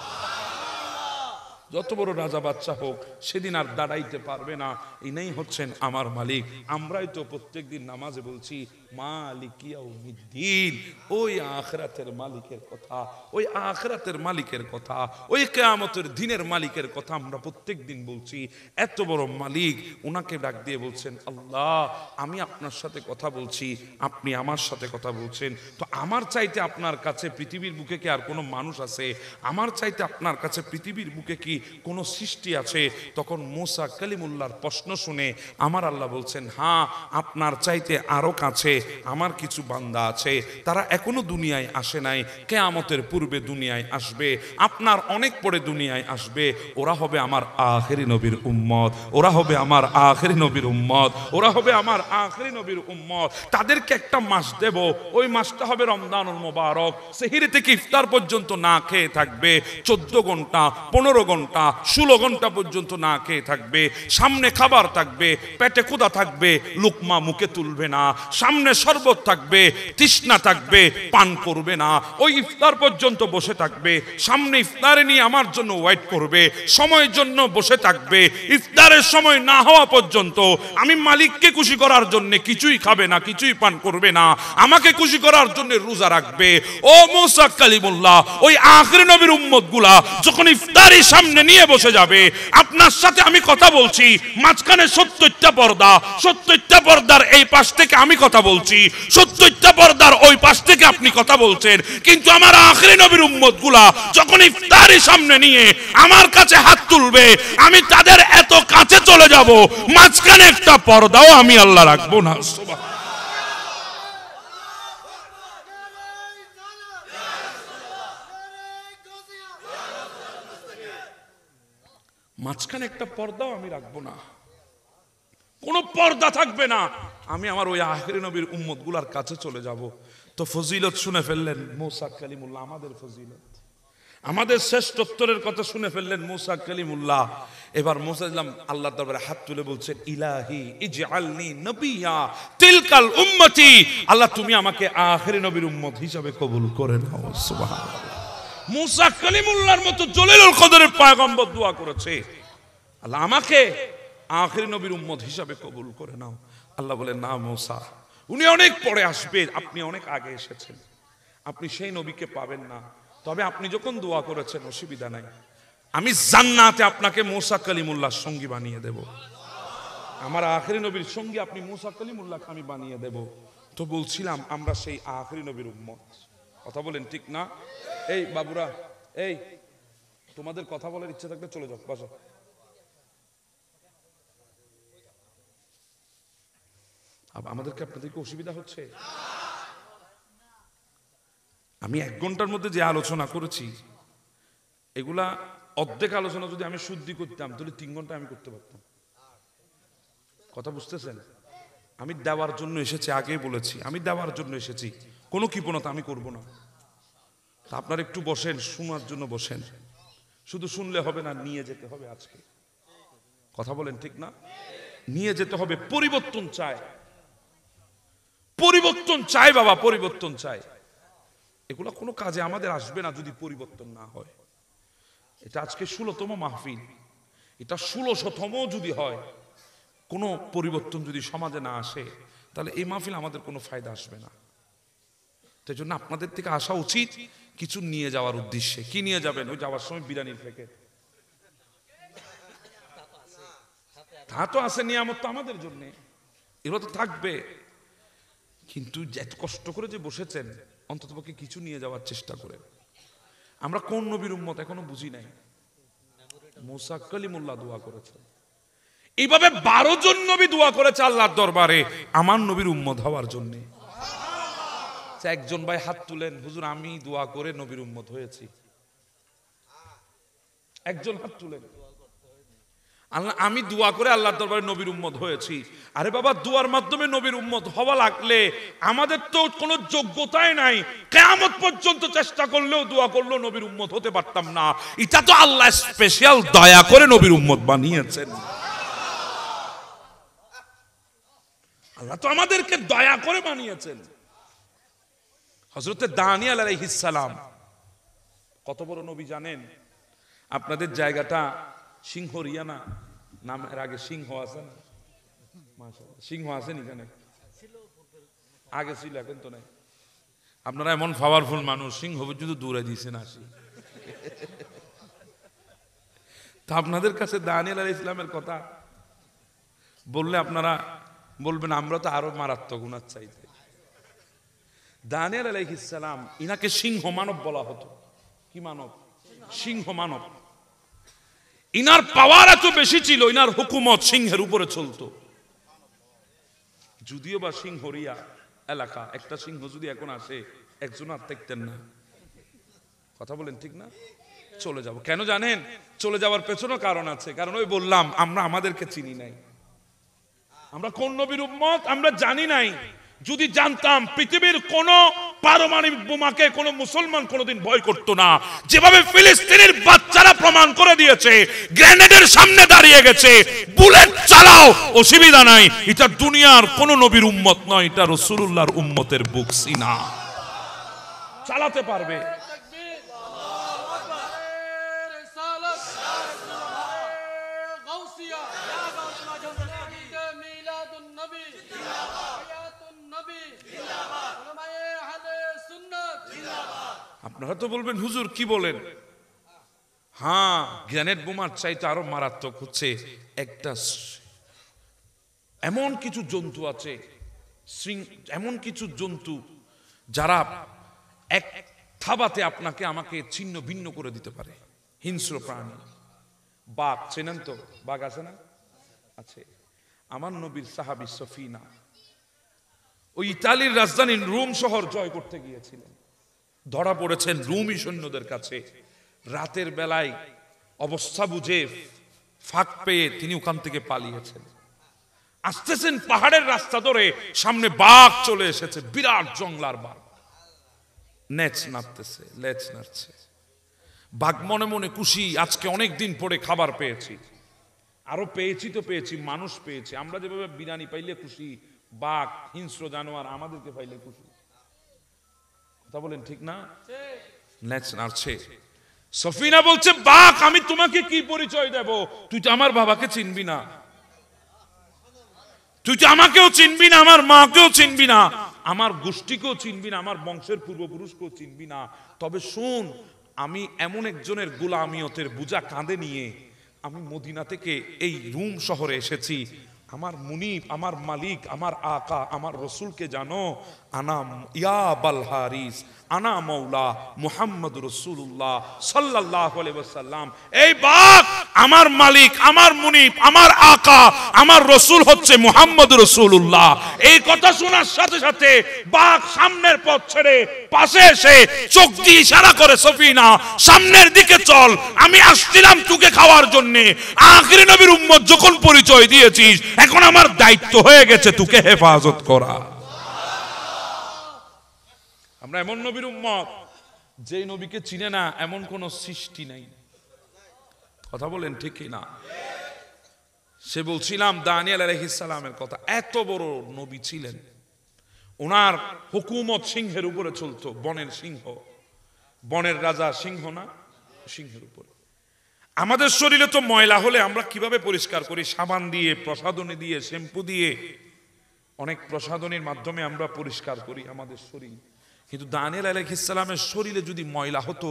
যত বড় রাজা বাচ্চা হোক সেদিন আর দাঁড়াইতে পারবে না। ইনি হচ্ছেন আমার মালিক। আমরাই তো প্রত্যেকদিন নামাজে বলছি মালিক ইয়াউমিদ্দিন, ওই আখিরাতের মালিকের কথা, ওই আখিরাতের মালিকের কথা, ওই কিয়ামতের দিনের মালিকের কথা আমরা প্রত্যেকদিন বলছি। এত বড় মালিক, ওনাকে ডাক দিয়ে বলছেন আল্লাহ আমি আপনার সাথে কথা বলছি, আপনি আমার সাথে কথা বলছেন। তো আমার চাইতে আপনার কাছে পৃথিবীর বুকে কি আর কোনো মানুষ আছে? আমার চাইতে আপনার কাছে পৃথিবীর বুকে কি কোনো সৃষ্টি আছে? তখন মুসা কালিমুল্লাহর প্রশ্ন শুনে আমার আল্লাহ বলছেন হ্যাঁ, আপনার চাইতে আরো কাছে আমার কিছু বান্দা আছে, তারা এখনো দুনিয়ায় আসে নাই, কিয়ামতের পূর্বে দুনিয়ায় আসবে, আপনার অনেক পরে দুনিয়ায় আসবে। ওরা হবে আমার আখেরি নবীর উম্মত, ওরা হবে আমার আখেরি নবীর উম্মত, ওরা হবে আমার আখেরি নবীর উম্মত। তাদেরকে একটা মাস দেব, ওই মাসটা হবে রমজানুল মুবারক। সেহরি থেকে ইফতার পর্যন্ত না খেয়ে থাকবে, 14 ঘন্টা 15 ঘন্টা 16 ঘন্টা পর্যন্ত না খেয়ে থাকবে। সামনে খাবার থাকবে, পেটে ক্ষুধা থাকবে, লুকমা মুখে তুলবে না। সামনে শরবত থাকবে, তৃষ্ণা থাকবে, পান করবে না। ওই ইফতার পর্যন্ত বসে থাকবে, সামনে ইফতারে নিয়ে আমার জন্য ওয়েট করবে, সময়ের জন্য বসে থাকবে। ইফতারের সময় না হওয়া পর্যন্ত আমি মালিককে খুশি করার জন্য কিছুই খাবে না, কিছুই পান করবে না, আমাকে খুশি করার জন্য রোজা রাখবে। ও মুসা কালিমুল্লাহ, ওই আখির নবীর উম্মতগুলা যখন ইফতারি সামনে নিয়ে বসে যাবে, আপনার সাথে আমি কথা বলছি, মাঝখানে 70টা পর্দা, 70টা পর্দার এই পাশ থেকে আমি কথা বলছি, 70টা পর্দার ওই পাশ থেকে আপনি কথা বলছেন, কিন্তু আমার আখির নবীর উম্মতগুলা যখন ইফতারি সামনে নিয়ে আমার কাছে হাত তুলবে, আমি তাদের এত কাছে চলে যাব, মাঝখানে একটা পর্দাও আমি আল্লাহ রাখবো না। সুবহানাল্লাহ। মাঝখানে একটা পর্দাও আমি রাখবো না, কোনো পর্দা থাকবে না। আমি আমার ওই আখির নবীর উম্মত গুলার কাছে চলে যাব। তো ফজিলত শুনে ফেললেন মুসা কালিমুল্লাহ, আমাদের ফজিলত, আমাদের শ্রেষ্ঠত্বের কথা শুনে ফেললেন মুসা কালিমুল্লাহ। এবার মুসা ইসলাম আল্লাহর দরবারে হাত তুলে বলছেন ইলাহি ইজআলনি নবিয়্যা তিলকাল উম্মতি, আল্লাহ তুমি আমাকে আখির নবীর উম্মত হিসাবে কবুল করে নাও। সুবহানাল্লাহ। মুসা কালিমুল্লাহর মতো জলিলুল কদরের পয়গম্বর দোয়া করেছে, আল্লাহ আমাকে আখির নবীর উম্মত হিসাবে কবুল করে নাও। আল্লাহ বলেন না মুসা, উনি অনেক পরে আসবে, আপনি অনেক আগে এসেছেন, আপনি সেই নবীকে পাবেন না। তবে আপনি যখন দোয়া করেছেন অসুবিধা নাই, আমি জান্নাতে আপনাকে মুসা কালিমুল্লাহর সঙ্গী বানিয়ে দেব। আমার আখির নবীর সঙ্গী আপনি মুসা কালিমুল্লাহকে আমি বানিয়ে দেব। তো বলছিলাম আমরা সেই আখির নবীর উম্মত। কথা বলেন ঠিক না? এই বাবুরা, এই তোমাদের কথা বলার ইচ্ছা থাকলে চলে যাও, বসো। আমাদেরকে আপনাদেরকে অসুবিধা হচ্ছে? আমি 1 ঘন্টার মধ্যে যে আলোচনা করেছি, এগুলা অর্ধেক আলোচনা যদি আমি শুদ্ধি করতাম তাহলে 3 ঘন্টা আমি করতে পারতাম। কথা বুঝতেছেন? আমি দেওয়ার জন্য এসেছি, আগেই বলেছি আমি দেওয়ার জন্য এসেছি, কোনো কৃপণতা আমি করব না। তা আপনারা একটু বসেন, শোনার জন্য বসেন, শুধু শুনলে হবে না, নিয়ে যেতে হবে। আজকে কথা বলেন ঠিক না? নিয়ে যেতে হবে। পরিবর্তন চাই, পরিবর্তন চাই বাবা, পরিবর্তন চাই। এগুলো কোনো কাজে আমাদের আসবে না যদি পরিবর্তন না হয়। এটা আজকে 16তম মাহফিল, এটা 1600তম যদি হয়, কোনো পরিবর্তন যদি সমাজে না আসে, তাহলে এই মাহফিল আমাদের কোনো ফায়দা আসবে না। তাই জন্য আপনাদের থেকে আসা উচিত কিছু নিয়ে যাওয়ার উদ্দেশ্যে। কি নিয়ে যাবেন? ওই যাওয়ার সময় বিরিয়ানির প্যাকেট, তা তো আছে, নিয়ামত তো আমাদের জন্য, এগুলো তো থাকবে। কিন্তু এত কষ্ট করে যে বসেছেন, অন্ততপক্ষে কিছু নিয়ে যাওয়ার চেষ্টা করেন। আমরা কোন নবীর উম্মত এখনো বুঝি নাই। মুসা কালিমুল্লাহ দোয়া করেছেন, এইভাবে 12 জন নবী দোয়া করেছে আল্লাহর দরবারে আমার নবীর উম্মত হওয়ার জন্য। একজন ভাই হাত তুলেন, হুজুর আমি দোয়া করে নবীর উম্মত হয়েছি। একজন হাত তুলেন, আল্লাহ আমি দোয়া করে আল্লাহর দরবারে নবীর উম্মত হয়েছি। আরে বাবা, দোয়ার মাধ্যমে নবীর উম্মত হওয়া লাগলে আমাদের তো কোনো যোগ্যতাই নাই, কিয়ামত পর্যন্ত চেষ্টা করলেও দোয়া করলেও নবীর উম্মত হতে পারতাম না। এটা তো আল্লাহ স্পেশাল দয়া করে নবীর উম্মত বানিয়েছেন। আল্লাহ তো আমাদেরকে দয়া করে বানিয়েছেন। হযরতে দানিয়েল আলাইহিস সালাম কত বড় নবী জানেন? আপনাদের জায়গাটা সিংহরিয়ানা, নামের আগে সিংহ আছে না? মাশাআল্লাহ, সিংহ আছে এখানে? আগে ছিল, এখন তো নাই। আপনারা এমন পাওয়ারফুল মানুষ, সিংহ পর্যন্ত দূরে দিয়েছেন আসি। তা আপনাদের কাছে দানিয়েল আলাইহিস সালামের কথা বললে আপনারা বলবেন আমরা তো আরো মারাত্মক গুনাহ চাইতে। দানিয়েল আলাইহিস সালাম ইনাকে সিংহ মানব বলা হতো। কি মানব? সিংহ মানব। ইনার পাওয়ার এত বেশি ছিল, ইনার হুকুমত সিংহের উপরে চলতো। যদিও বা সিংহরিয়া এলাকা, একটা সিংহ যদি এখন আসে একজন আর দেখতেন না। কথা বলেন ঠিক না? চলে যাব কেন জানেন? চলে যাওয়ার পেছনেও কারণ আছে। কারণ ওই বললাম আমরা আমাদেরকে চিনি নাই, আমরা কোন নবীর উম্মত আমরা জানি নাই। যদি জানতাম পৃথিবীর কোন পারমাণবিক বোমাকে কোন মুসলমান কোনদিন ভয় করতো না। যেভাবে ফিলিস্তিনের বাচ্চারা প্রমাণ করে দিয়েছে, গ্রেনেডের সামনে দাঁড়িয়ে গেছে, বুলেট চালাও অসুবিধা নাই। এটা দুনিয়ার কোন নবীর উম্মত নয়, এটা রাসূলুল্লাহর উম্মতের বুক সিনা চালাতে পারবে। আপনারা তো বলবেন হুজুর কি বলেন? হ্যাঁ, গ্রেনেড বোমার চাইতে আরো মারাত্মক হচ্ছে একটা এমন কিছু জন্তু আছে, এমন কিছু জন্তু যারা এক থাবাতে আপনাকে আমাকে ছিন্ন ভিন্ন করে দিতে পারে। হিংস্র প্রাণী, বাঘ চেনেন তো? বাঘ আছে না? আছে। আমার নবীর সাহাবী সফিনা ওই ইতালির রাজধানী রোম শহর জয় করতে গিয়েছিলেন, ধরা পড়েছেন রুমি সৈন্যদের কাছে। রাতের বেলায় অবস্থা বুঝে ফাঁক পেয়ে তিনি ওখান থেকে পালিয়েছেন। আসতেছেন পাহাড়ের রাস্তা ধরে, সামনে বাঘ চলে এসেছে, বিরাট জংলার বাঘ, নেচ নাড়তেছে, লেজ নাড়ছে। বাঘ মনে মনে খুশি, আজকে অনেক দিন পরে খাবার পেয়েছি। আরো পেয়েছি তো পেয়েছি, মানুষ পেয়েছি। আমরা যেভাবে বিরিয়ানি পাইলে খুশি, বাঘ হিংস্র জানোয়ার আমাদেরকে পাইলে খুশি। কথা বলেন ঠিক না? লেজ নাড়ছে। সফিনা বলছে বাঘ আমি তোমাকে কি পরিচয় দেব? তুই তো আমার বাবাকে চিনবি না, তুই তো আমাকেও চিনবি না, আমার মাকেও চিনবি না, আমার গোষ্ঠীকেও চিনবি না, আমার বংশের পূর্বপুরুষকেও চিনবি না। তবে শুন, আমি এমন একজনের গোলামিয়তের বোঝা কাঁধে নিয়ে আমি মদিনা থেকে এই রোম শহরে এসেছি। আমার মুনিব, আমার মালিক, আমার আকা, আমার রসুলকে জানো? আনা ইয়া বাল হারিস, আনা মৌলা মুহাম্মদ রাসূলুল্লাহ সাল্লাল্লাহু আলাইহি ওয়াসাল্লাম। এই বাঘ আমার মালিক, আমার মুনিব, আমার আকা, আমার রসুল হচ্ছে মুহাম্মদ রাসূলুল্লাহ। এই কথা শোনার সাথে সাথে বাঘ সামনের পথ ছেড়ে পাশে এসে চোখ দিয়ে ইশারা করে, সফিনা সামনের দিকে চল, আমি আসছিলাম তোকে খাওয়ার জন্য। আখিরি নবীর উম্মত যখন পরিচয় দিয়েছিস, এখন আমার দায়িত্ব হয়ে গেছে তোকে হেফাজত করা। আমরা এমন নবীর উম্মত যে নবীকে চিনে না এমন কোন সৃষ্টি নাই। কথা বলেন ঠিক না? সে বলছিলাম দানিয়েল আলাইহিস সালামের কথা, এত বড় নবী ছিলেন, ওনার হুকুমত সিংহের উপরে চলতো। বনের সিংহ, বনের রাজা সিংহ না, সিংহের উপরে। আমাদের শরীরে তো ময়লা হলে আমরা কিভাবে পরিষ্কার করি? সাবান দিয়ে, প্রসাধনী দিয়ে, শ্যাম্পু দিয়ে, অনেক প্রসাধনীর মাধ্যমে আমরা পরিষ্কার করি আমাদের শরীর। কিন্তু দানিয়েল আলাইহিস সালামের শরীরে যদি ময়লা হতো,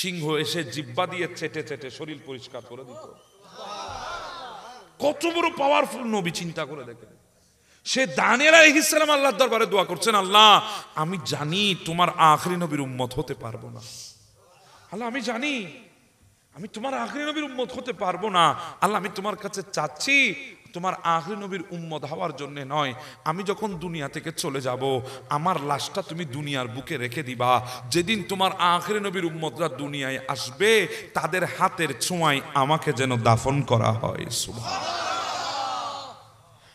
সিংহ এসে জিহ্বা দিয়ে চেটে চেটে শরীর পরিষ্কার করে দিত। কত বড় পাওয়ারফুল নবী, চিন্তা করে দেখেন। সে দানিয়েল আলাইহিস সালাম আল্লাহর দরবারে দোয়া করছেন, আল্লাহ আমি জানি তোমার আখেরি নবীর উম্মত হতে পারবো না, আল্লাহ আমি জানি আমি তোমার আখেরি নবীর উম্মত হতে পারবো না, আল্লাহ আমি তোমার কাছে চাচ্ছি তোমার আখেরি নবীর উম্মত হওয়ার জন্য নয়, আমি যখন দুনিয়া থেকে চলে যাব আমার লাশটা তুমি দুনিয়ার বুকে রেখে দিবা, যেদিন তোমার আখেরি নবীর উম্মতরা দুনিয়ায় আসবে তাদের হাতের ছোঁয়ায় আমাকে যেন দাফন করা হয়। সুবহানাল্লাহ।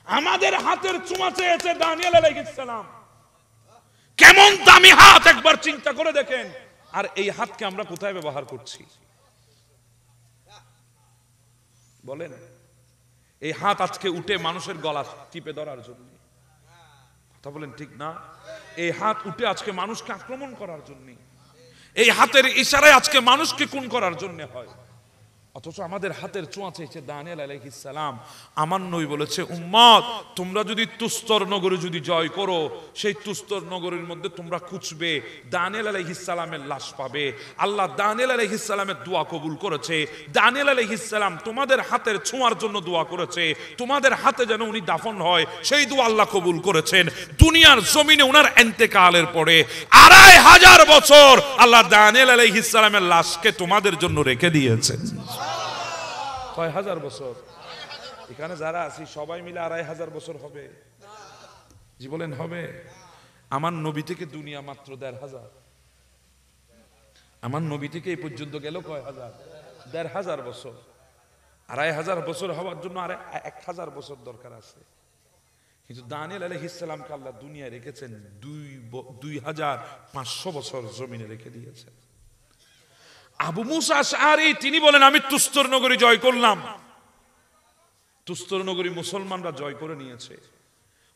আমাদের হাতের ছোঁয়া চেয়েছে দানিয়েল আলাইহিস সালাম। কেমন দামি হাত একবার চিন্তা করে দেখেন। আর এই হাতকে আমরা কোথায় ব্যবহার করছি বলেন? এই হাত আজকে উঠে মানুষের গলা টিপে ধরার জন্য, কথা বলেন ঠিক না? এই হাত উঠে আজকে মানুষকে আক্রমণ করার জন্য, এই হাতের ইশারায় আজকে মানুষকে খুন করার জন্য হয়। অথচ আমাদের হাতের ছোঁয়া চেয়েছে দানিয়েল আলাইহিস সালাম। আমার নবী বলেছে, উম্মত তোমরা যদি তুস্তর নগরী যদি জয় করো, সেই তুস্তর নগরীর মধ্যে তোমরা খুঁজবে দানিয়েল আলাইহিস সালামের লাশ পাবে। আল্লাহ দানিয়েল আলাইহিস সালামের দোয়া কবুল করেছে। দানিয়েল আলাইহিস সালাম তোমাদের হাতের ছোঁয়ার জন্য দোয়া করেছে, তোমাদের হাতে যেন উনি দাফন হয় সেই দোয়া আল্লাহ কবুল করেছেন। দুনিয়ার জমিনে উনার ইন্তেকালের পরে 2500 বছর আল্লাহ দানিয়েল আলাইহিস সালামের লাশকে তোমাদের জন্য রেখে দিয়েছেন। কয় হাজার বছর? এখানে যারা আছি সবাই মিলে 2500 বছর হবে? জি বলেন হবে? আমার নবী থেকে দুনিয়া মাত্র 1500, আমার নবী থেকে এই পর্যন্ত গেল কয় হাজার? 1500 বছর। 2500 বছর হওয়ার জন্য আর 1000 বছর দরকার আছে। কিন্তু দানিয়েল আলাইহিস সালামকে আল্লাহ দুনিয়ায় রেখেছেন 2500 বছর জমিনে রেখে দিয়েছেন। আবু মুসা আশআরী তিনি বলেন, আমি তুস্তর নগরী জয় করলাম। তুস্তর নগরী মুসলমানরা জয় করে নিয়েছে।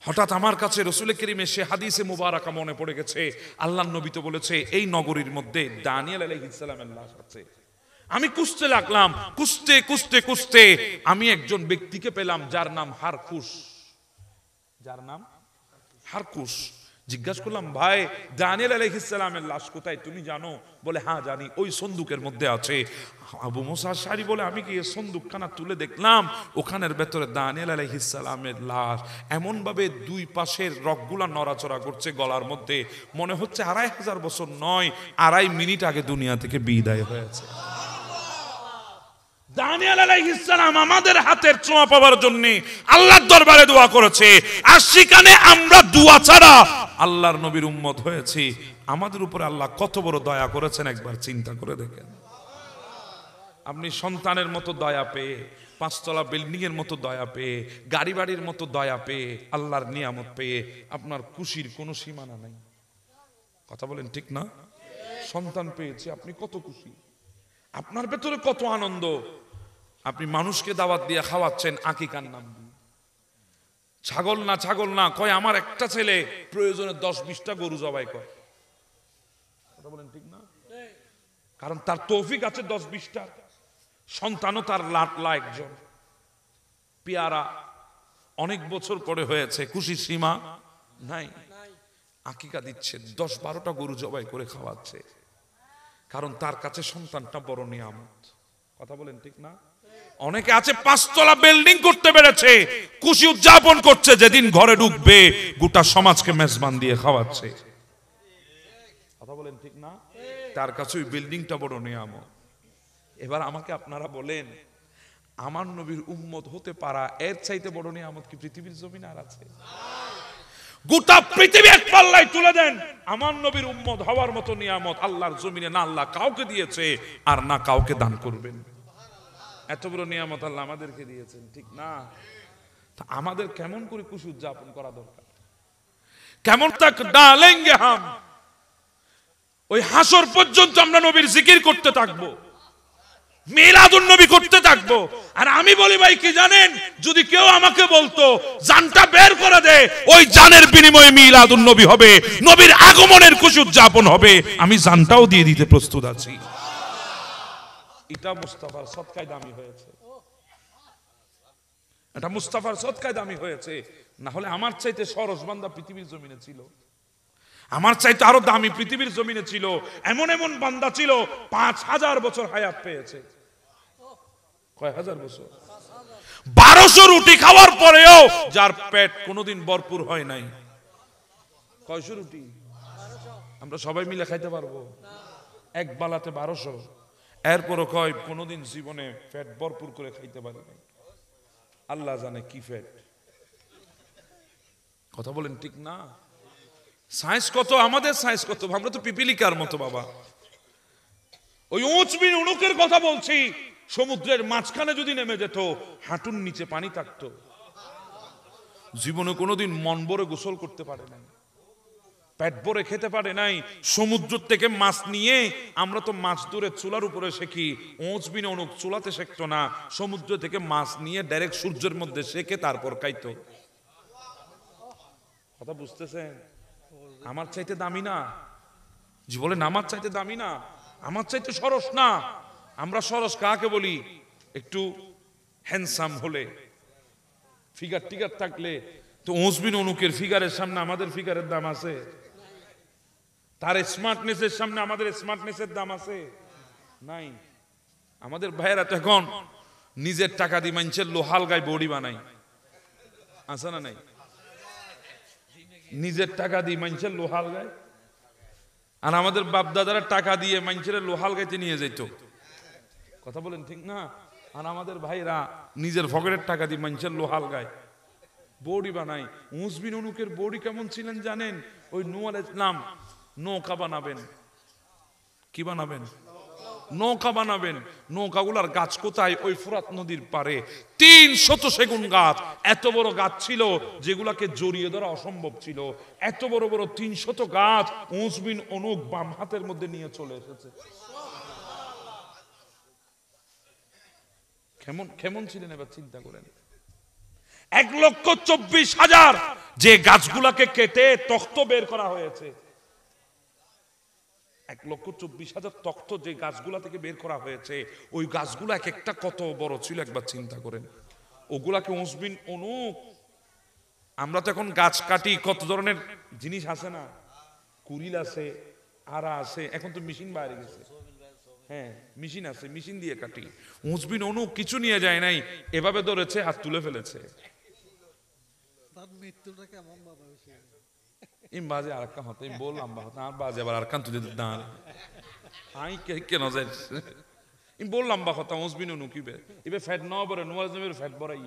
হঠাৎ আমার কাছে রাসূল কারীমের সে হাদিসে মুবারাকা মনে পড়ে গেছে। আল্লাহর নবী তো বলেছে এই নগরীর মধ্যে দানিয়েল আলাইহিস সালামের লাশ আছে। আমি খুঁজতে লাগলাম, খুঁজতে খুঁজতে খুঁজতে আমি একজন ব্যক্তিকে পেলাম যার নাম হারকুশ। যার নাম হারকুশ। জিজ্ঞাসা করলাম, ভাই দানিয়েল আলাইহিস সালামের লাশ কোথায় তুমি জানো? বলে হ্যাঁ জানি, ওই সন্দুকের মধ্যে আছে। আবু মুসা আশআরী বলে, আমি কি এই সন্দুকখানা তুলে দেখলাম ওখানের ভেতরে দানিয়েল আলাইহিস সালামের লাশ। এমন ভাবে দুই পাশের রগগুলা নড়াচড়া করছে গলার মধ্যে, মনে হচ্ছে 2500 বছর নয় 2.5 মিনিট আগে দুনিয়া থেকে বিদায় হয়েছে। দানিয়েল আলাইহিস সালাম আমাদের হাতের ছোঁয়া পাওয়ার জন্য আল্লাহর দরবারে দোয়া করেছে। আর সেখানে আমরা দোয়া ছাড়া আল্লাহর নবীর উম্মত হয়েছি। আমাদের উপরে আল্লাহ কত বড় দয়া করেছেন একবার চিন্তা করে দেখেন। আপনি সন্তানের মতো দয়া পেয়ে, 5 তলা বিল্ডিং এর মতো দয়া পেয়ে, গাড়ি বাড়ির মতো দয়া পেয়ে, আল্লাহর নিয়ামত পেয়ে আপনার খুশির কোনো সীমানা নাই। কথা বলেন ঠিক না? সন্তান পেয়েছি আপনি কত খুশি, আপনার ভেতরে কত আনন্দ। আপনি মানুষকে দাওয়াত দিয়ে খাওয়াচ্ছেন আকিকার নাম দিয়ে। ছাগল না কয় আমার একটা ছেলে প্রয়োজনে 10-20টা গরু জবাই করে। কথা বলেন ঠিক না? কারণ তার তৌফিক আছে 10-20টা সন্তানও তার একজন পেয়ারা অনেক বছর পরে হয়েছে, খুশির সীমা নাই। আকিকা দিচ্ছে 10-12টা গরু জবাই করে খাওয়াচ্ছে, কারণ তার কাছে সন্তানটা বড় নিয়ামত। কথা বলেন ঠিক না? অনেকে আছে 5 তলা বিল্ডিং করতে পেরেছে, খুশি উদযাপন করছে, যেদিন ঘরে ঢুকবে গোটা সমাজকে মেজবান দিয়ে খাওয়াচ্ছে। কথা বলেন ঠিক না? তার কাছে ওই বিল্ডিংটা বড় নিয়ামত। এবার আমাকে আপনারা বলেন, আমার নবীর উম্মত হতে পারা এর চাইতে বড় নিয়ামত কি পৃথিবীর জমিনে আর আছে? গোটা পৃথিবী এক পাল্লায় তুলে দেন, আমার নবীর উম্মত হওয়ার মতো নিয়ামত আল্লাহর জমিনে না আল্লাহ কাউকে দিয়েছে আর না কাউকে দান করবেন। এত বড় নিয়ামত আল্লাহ আমাদেরকে দিয়েছেন, ঠিক না? আমাদের কেমন করে খুশি উদযাপন করা দরকার, কেমন তাক ডালেঙ্গে হাম, ওই হাসর পর্যন্ত আমরা নবীর জিকির করতে থাকবো, মিলাদুন নবী করতে থাকবো। আর আমি বলি ভাই কি জানেন, যদি কেউ আমাকে বলতো জানটা বের করে দে, ওই জানের বিনিময়ে মিলাদুন নবী হবে, নবীর আগমনের খুশি উদযাপন হবে, আমি জানটাও দিয়ে দিতে প্রস্তুত আছি। এটা মুস্তাফার সদকায় দামি হয়েছে, এটা মুস্তাফার সদকায় দামি হয়েছে। না হলে আমার চাইতে সরস বান্দা পৃথিবীর জমিনে ছিল, আমার চাইতে আরো দামি পৃথিবীর জমিনে ছিল। এমন এমন বান্দা ছিল 5000 বছর হায়াত পেয়েছে। কয় হাজার বছর? 12 1200 রুটি খাওয়ার পরেও যার পেট কোনোদিন ভরপুর হয় নাই। কয়শো রুটি আমরা সবাই মিলে খাইতে পারবো? এক বালাতে 1200। এরপরও কয় কোনোদিন জীবনে পেট ভরপুর করে খাইতে পারে নাই। আল্লাহ জানে কি পেট। কথা বলেন ঠিক না? সায়েন্স কত, আমাদের সায়েন্স কত, আমরা তো পিপিলিকার মতো বাবা। ওই উঁচবিন উনুকের কথা বলছি, সমুদ্রের মাঝখানে যদি নেমে যেত হাঁটুর নিচে পানি থাকতো। জীবনে কোনোদিন মন ভরে গোসল করতে পারে নাই, পেট ভরে খেতে পারে নাই। সমুদ্র থেকে মাছ নিয়ে, আমরা তো মাছ ধরে চুলার উপরে শেখি, উঁচবিন উনুক চুলাতে শেখতো না, সমুদ্র থেকে মাছ নিয়ে ডাইরেক্ট সূর্যের মধ্যে শেখে তারপর খাইতো। কথা বুঝতেছেন? আমার চাইতে দামি না? জি বলেন, আমার চাইতে দামি না, আমার চাইতে সরস না। আমরা সরস কাকে বলি? একটু হ্যান্ডসাম হলে, ফিগার টিগার থাকলে। তো উঁচবিন অনুকের ফিগারের সামনে আমাদের ফিগারের দাম আছে? তার স্মার্টনেসের সামনে আমাদের স্মার্টনেসের দাম আছে? নাই। আমাদের ভাইয়েরা তো এখন নিজের টাকা দিয়ে মানুষের লোহাল গায়ে বডি বানাই, আছে না নাই? নিজের টাকা দিয়ে মানুষের লোহাল গায়ে। আর আমাদের বাপ দাদারা টাকা দিয়ে মানুষের লোহাল গাইতে নিয়ে যেত। কথা বলেন ঠিক না? আর আমাদের ভাইরা নিজের পকেটের টাকা দিয়ে মানুষের লোহাল গায় বডি বানাই। উঁচবিন উনুকের বডি কেমন ছিলেন জানেন? ওই নূহ আলাইহিস সালাম নৌকা বানাবেন। কি বানাবেন? নৌকা বানাবেন। নৌকাগুলার গাছ কোথায়? ওই ফোরাত নদীর পারে 300 সেগুন গাছ। এত বড় গাছ ছিল যেগুলাকে জড়িয়ে ধরা অসম্ভব ছিল। এত বড় বড় 300 গাছ উঁচবিন অনুক বাম হাতের মধ্যে নিয়ে চলে এসেছে। কেমন কেমন ছিলেন এবার চিন্তা করেন। 1,24,000 যে গাছগুলাকে কেটে তখ্ত বের করা হয়েছে। 1,24,000 তখ্ত যে গাছগুলা থেকে বের করা হয়েছে, ওই গাছগুলা এক একটা কত বড় ছিল একবার চিন্তা করেন। ওগুলাকে উঁচবিন অনুক। আমরা তো এখন গাছ কাটি, কত ধরনের জিনিস আছে না? কুড়িল আছে, আরা আছে, এখন তো মেশিন বাইরে গেছে। হ্যাঁ মেশিন আছে, মেশিন দিয়ে কাটি। উঁচবিন অনুক কিছু নিয়ে যায় নাই, এভাবে ধরেছে হাত তুলে ফেলেছে। বাজে আর একটা হতে বললাম বাজে আবার আর কান তুলে দাঁড় আই কেন যাই বললাম বা কথা উঁচবিন অনুকিবে এবার ফ্যাট ন বরে নুয়াজ নেবের ফ্যাট বড়াই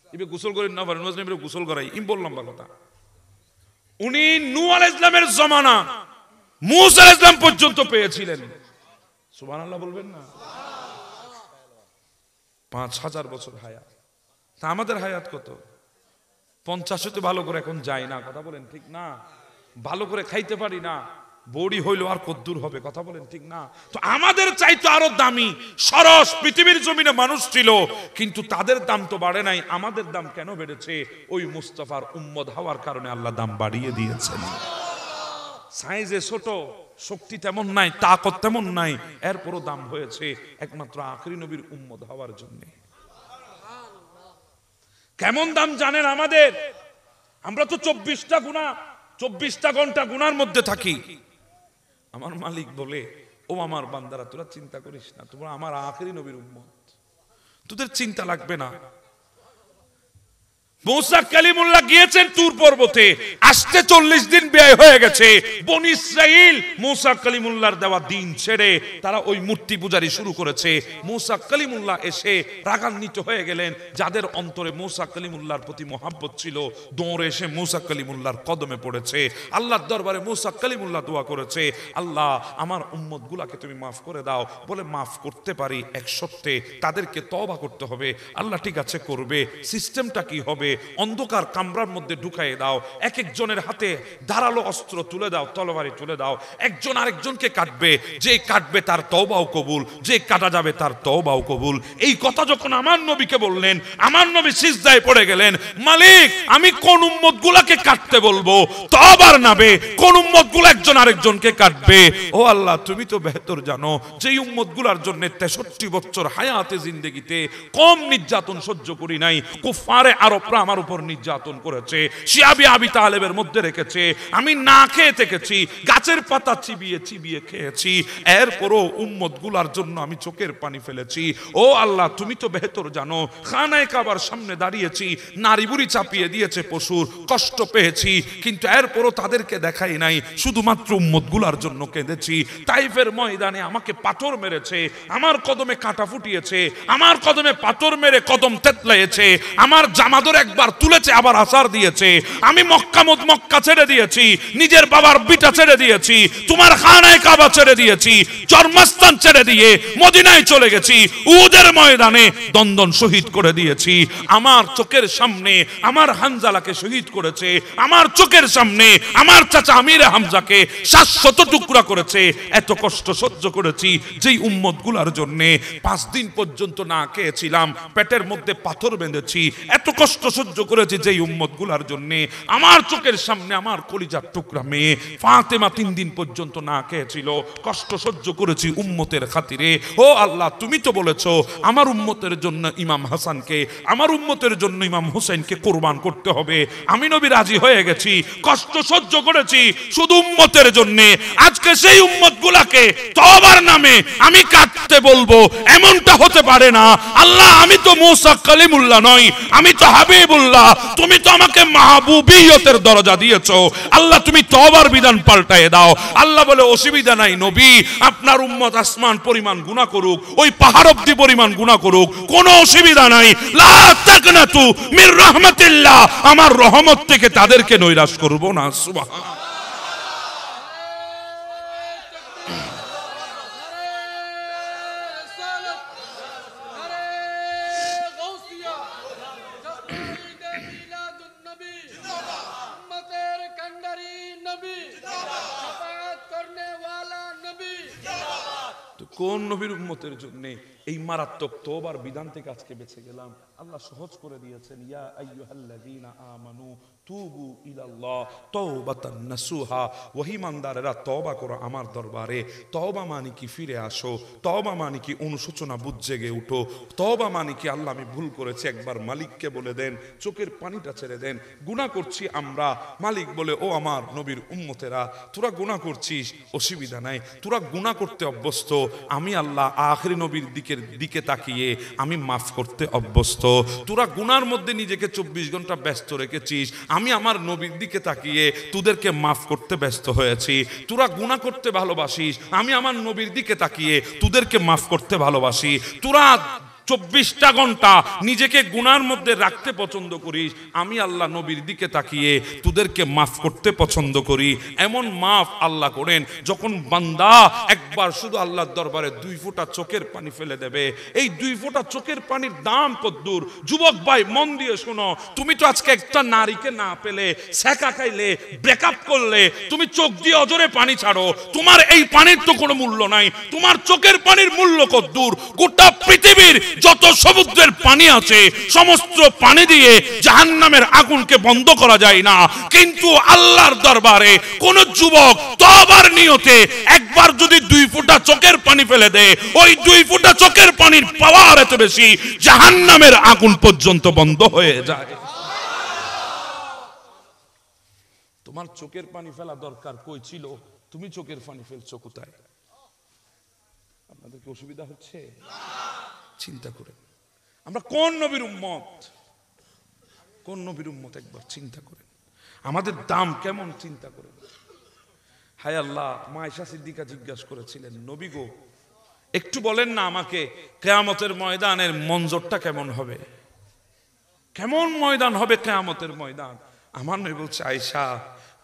এবার গোসল করে না বরে নুয়াজ নেবের গোসল করাই ইম বললাম বা কথা। উনি নূহ আলাইহিস সালামের জমানা মূসা আলাইহিস সালাম পর্যন্ত পেয়েছিলেন। সুবহানাল্লাহ বলবেন না? 5,000 বছর হায়াত। তা আমাদের হায়াত কত? 50 তো ভালো করে এখন যায় না। কথা বলেন ঠিক না? ভালো করে খাইতে পারি না, বড়ি হইলো আর কদ্দুর হবে। কথা বলেন ঠিক না? তো আমাদের চাইতে আরো দামি সরস পৃথিবীর জমিনে মানুষ ছিল, কিন্তু তাদের দাম তো বাড়ে নাই। আমাদের দাম কেন বেড়েছে? ওই মুস্তাফার উম্মত হওয়ার কারণে আল্লাহ দাম বাড়িয়ে দিয়েছেন। সাইজে ছোট, শক্তি তেমন নাই, তাকত তেমন নাই, এরপরও দাম হয়েছে একমাত্র আখেরি নবীর উম্মত হওয়ার জন্য। কেমন দাম জানেন আমাদের? আমরা তো 24টা ঘন্টা গুনার মধ্যে থাকি। আমার মালিক বলে, ও আমার বান্দারা তোরা চিন্তা করিস না, তোমরা আমার আখেরি নবীর উম্মত, তোদের চিন্তা লাগবে না। মূসা কালিমুল্লাহ গিয়েছেন তুর পর্বতে, আসতে 40 দিন ব্যয় হয়ে গেছে। বনি ইসরাইল মূসা কালিমুল্লাহর দেওয়া দিন ছেড়ে তারা ওই মূর্তি পূজারি শুরু করেছে। মূসা কালিমুল্লাহ এসে রাগান্বিত হয়ে গেলেন। যাদের অন্তরে মূসা কালিমুল্লাহর প্রতি মহাব্বত ছিল, দৌড়ে এসে মূসা কালিমুল্লাহর কদমে পড়েছে। আল্লাহর দরবারে মূসা কালিমুল্লাহ দোয়া করেছে, আল্লাহ আমার উম্মত গুলাকে তুমি মাফ করে দাও। বলে মাফ করতে পারি, এক সত্যে তাদেরকে তওবা করতে হবে। আল্লাহ ঠিক আছে করবে। সিস্টেমটা কি হবে? অন্ধকার কামরার মধ্যে ঢুকাই দাও, এক একজনের হাতে ধারালো অস্ত্র তুলে দাও, তলোয়ারি তুলে দাও। একজন আরেকজনকে কাটবে, যে কাটবে তার তওবাও কবুল, যে কাটা যাবে তার তওবাও কবুল। এই কথা যখন আমার নবীকে বললেন, আমার নবী সিজদায় পড়ে গেলেন, মালিক আমি কোন উম্মত গুলাকে কাটতে বলবো? তওবার নামে কোন উম্মত গুলা একজন আরেকজনকে কাটবে? ও আল্লাহ তুমি তো বেহতর জানো, যেই উম্মত গুলার জন্য 63 বছর হায়াতে জিন্দেগিতে কম নির্যাতন সহ্য করি নাই, কুফারে আরবরা কাফেররা আমার উপর নির্যাতন করেছে, শিয়াবি আবি তালেবের মধ্যে রেখেছে, আমি না খেয়ে থেকেছি, গাছের পাতা চিবিয়ে চিবিয়ে খেয়েছি, এরপরও উম্মত গুলার জন্য আমি চোখের পানি ফেলেছি। ও আল্লাহ, তুমি তো বেহতর জানো, খানায়ে কাবার সামনে দাঁড়িয়েছি, নারী বুড়ি চাপিয়ে দিয়েছে, পশুর কষ্ট পেয়েছি, কিন্তু এরপরও তাদেরকে দেখাই নাই, শুধুমাত্র উম্মত গুলার জন্য কেঁদেছি। তাইফের ময়দানে আমাকে পাথর মেরেছে, আমার কদমে কাঁটা ফুটিয়েছে, আমার কদমে পাথর মেরে কদম তেতলাইছে, আমার জামাদর একবার তুলেছে আবার আসার দিয়েছে। আমি মক্কা ছেড়ে দিয়েছি, নিজের বাবার বিটা ছেড়ে দিয়েছি, তোমার খানায়ে কাবা ছেড়ে দিয়েছি, জন্মস্থান ছেড়ে দিয়ে মদিনায় চলে গেছি, উহুদের ময়দানে দন্দন শহীদ করে দিয়েছি। আমার চোখের সামনে আমার হানজালাকে শহীদ করেছে, আমার চোখের সামনে আমার চাচা আমির হামজাকে 700 টুকরা করেছে। এত কষ্ট সহ্য করেছি যেই উম্মত গুলার জন্য 5 দিন পর্যন্ত না খেয়েছিলাম, পেটের মধ্যে পাথর বেঁধেছি, এত কষ্ট সহ্য করেছি যেই উম্মত গুলার জন্য। আমার চোখের সামনে আমার কলিজার টুকরা মেয়ে ফাতেমা 3 দিন পর্যন্ত না খেয়েছিল, কষ্ট সহ্য করেছি উম্মতের খাতিরে। ও আল্লাহ, তুমি তো বলেছো আমার উম্মতের জন্য ইমাম হাসানকে, আমার উম্মতের জন্য ইমাম হুসাইনকে কুরবান করতে হবে। আমি নবী রাজি হয়ে গেছি, কষ্ট সহ্য করেছি শুধু উম্মতের জন্য। আজকে সেই উম্মত গুলাকে তওবার নামে আমি কাটতে বলবো, এমনটা হতে পারে না। আল্লাহ, আমি তো মুসা কালিমুল্লাহ নই, আমি তো হাবিবুল্লাহ, তুমি তো আমাকে মাহবুবিয়তের দরজা দিয়েছো। আল্লাহ, তুমি তওবার বিধান পাল্টায়ে দাও। আল্লাহ বলে, অসুবিধা নাই নবী, আপনার উম্মত আসমান পরিমাণ গুনাহ করুক, ওই পাহাড় অবধি পরিমাণ গুনাহ করুক, কোনো অসুবিধা নাই। লা তাকনাতু মির রাহমাতিল্লাহ, আমার রহমত থেকে তাদেরকে নৈরাশ করব না। সুবহানাল্লাহ। কোন নবীর উম্মতের জন্য এই মারাত্মক তওবার বিধান থেকে আজকে বেঁচে গেলাম? আল্লাহ সহজ করে দিয়েছেন, ইয়া আইয়ুহাল্লাযীনা আমানু তুবু ইলাল্লাহ তাওবাতান নাসুহা, ওহে ইমানদারেরা তওবা করো আমার দরবারে। তওবা মানে কি ফিরে আসো, তওবা মানে কি অনুশোচনা বুঝ জেগে উঠো, তওবা মানে কি আল্লাহ আমি ভুল করেছি একবার মালিককে বলে দেন, চোখের পানিটা ছেড়ে দেন। গুনাহ করছি আমরা, মালিক বলে, ও আমার নবীর উম্মতেরা তোরা গুনাহ করছিস, অসুবিধা নাই, তোরা গুনাহ করতে অভ্যস্ত, আমি আল্লাহ আখিরি নবীর দিকে তাকিয়ে আমি মাফ করতে অভ্যস্ত। তোরা গুনার মধ্যে নিজেকে 24 ঘন্টা ব্যস্ত রেখেছিস, আমি আমার নবীর দিকে তাকিয়ে তোদেরকে মাফ করতে ব্যস্ত হয়েছি। তোরা গুনাহ করতে ভালোবাসিস, আমি আমার নবীর দিকে তাকিয়ে তোদেরকে মাফ করতে ভালোবাসি। তোরা 24টা ঘন্টা নিজেকে গুনার মধ্যে রাখতে পছন্দ করিস, আমি আল্লাহ নবীর দিকে তাকিয়ে তোদেরকে মাফ করতে পছন্দ করি। এমন মাফ আল্লাহ করেন যখন বান্দা একবার শুধু আল্লাহর দরবারে 2 ফোঁটা চোখের পানি ফেলে দেবে। এই 2 ফোঁটা চোখের পানির দাম কদ্দুর? যুবক ভাই মন দিয়ে শোনো, তুমি তো আজকে একটা নারীকে না পেলে, সেকা খাইলে, ব্রেকআপ করলে, তুমি চোখ দিয়ে অজরে পানি ছাড়ো, তোমার এই পানির তো কোনো মূল্য নাই। তোমার চোখের পানির মূল্য কদ্দুর? গোটা পৃথিবীর যত সমুদ্রের পানি আছে সমস্ত পানি দিয়ে জাহান্নামের আগুনকে বন্ধ করা যায় না, কিন্তু আল্লাহর দরবারে কোন যুবক তওবার নিয়তে একবার যদি 2 ফোঁটা চোখের পানি ফেলে দেয়, ওই 2 ফোঁটা চোখের পানির পাওয়ার এত বেশি, জাহান্নামের আগুন পর্যন্ত বন্ধ হয়ে যায়। তোমার চোখের পানি ফেলা দরকার কই ছিল? তুমি চোখের পানি ফেলছো কোথায়? আপনাদের কি অসুবিধা হচ্ছে? চিন্তা করেন, আমরা কোন নবীর উম্মত, কোন নবীর উম্মত একবার চিন্তা করেন, আমাদের দাম কেমন চিন্তা করেন। হায় আল্লাহ, মা আয়েশা সিদ্দিকা জিজ্ঞাসা করেছিলেন, নবী গো একটু বলেন না আমাকে, কিয়ামতের ময়দানের মঞ্জরটা কেমন হবে, কেমন ময়দান হবে কিয়ামতের ময়দান? আমার নবী বলছে, আয়েশা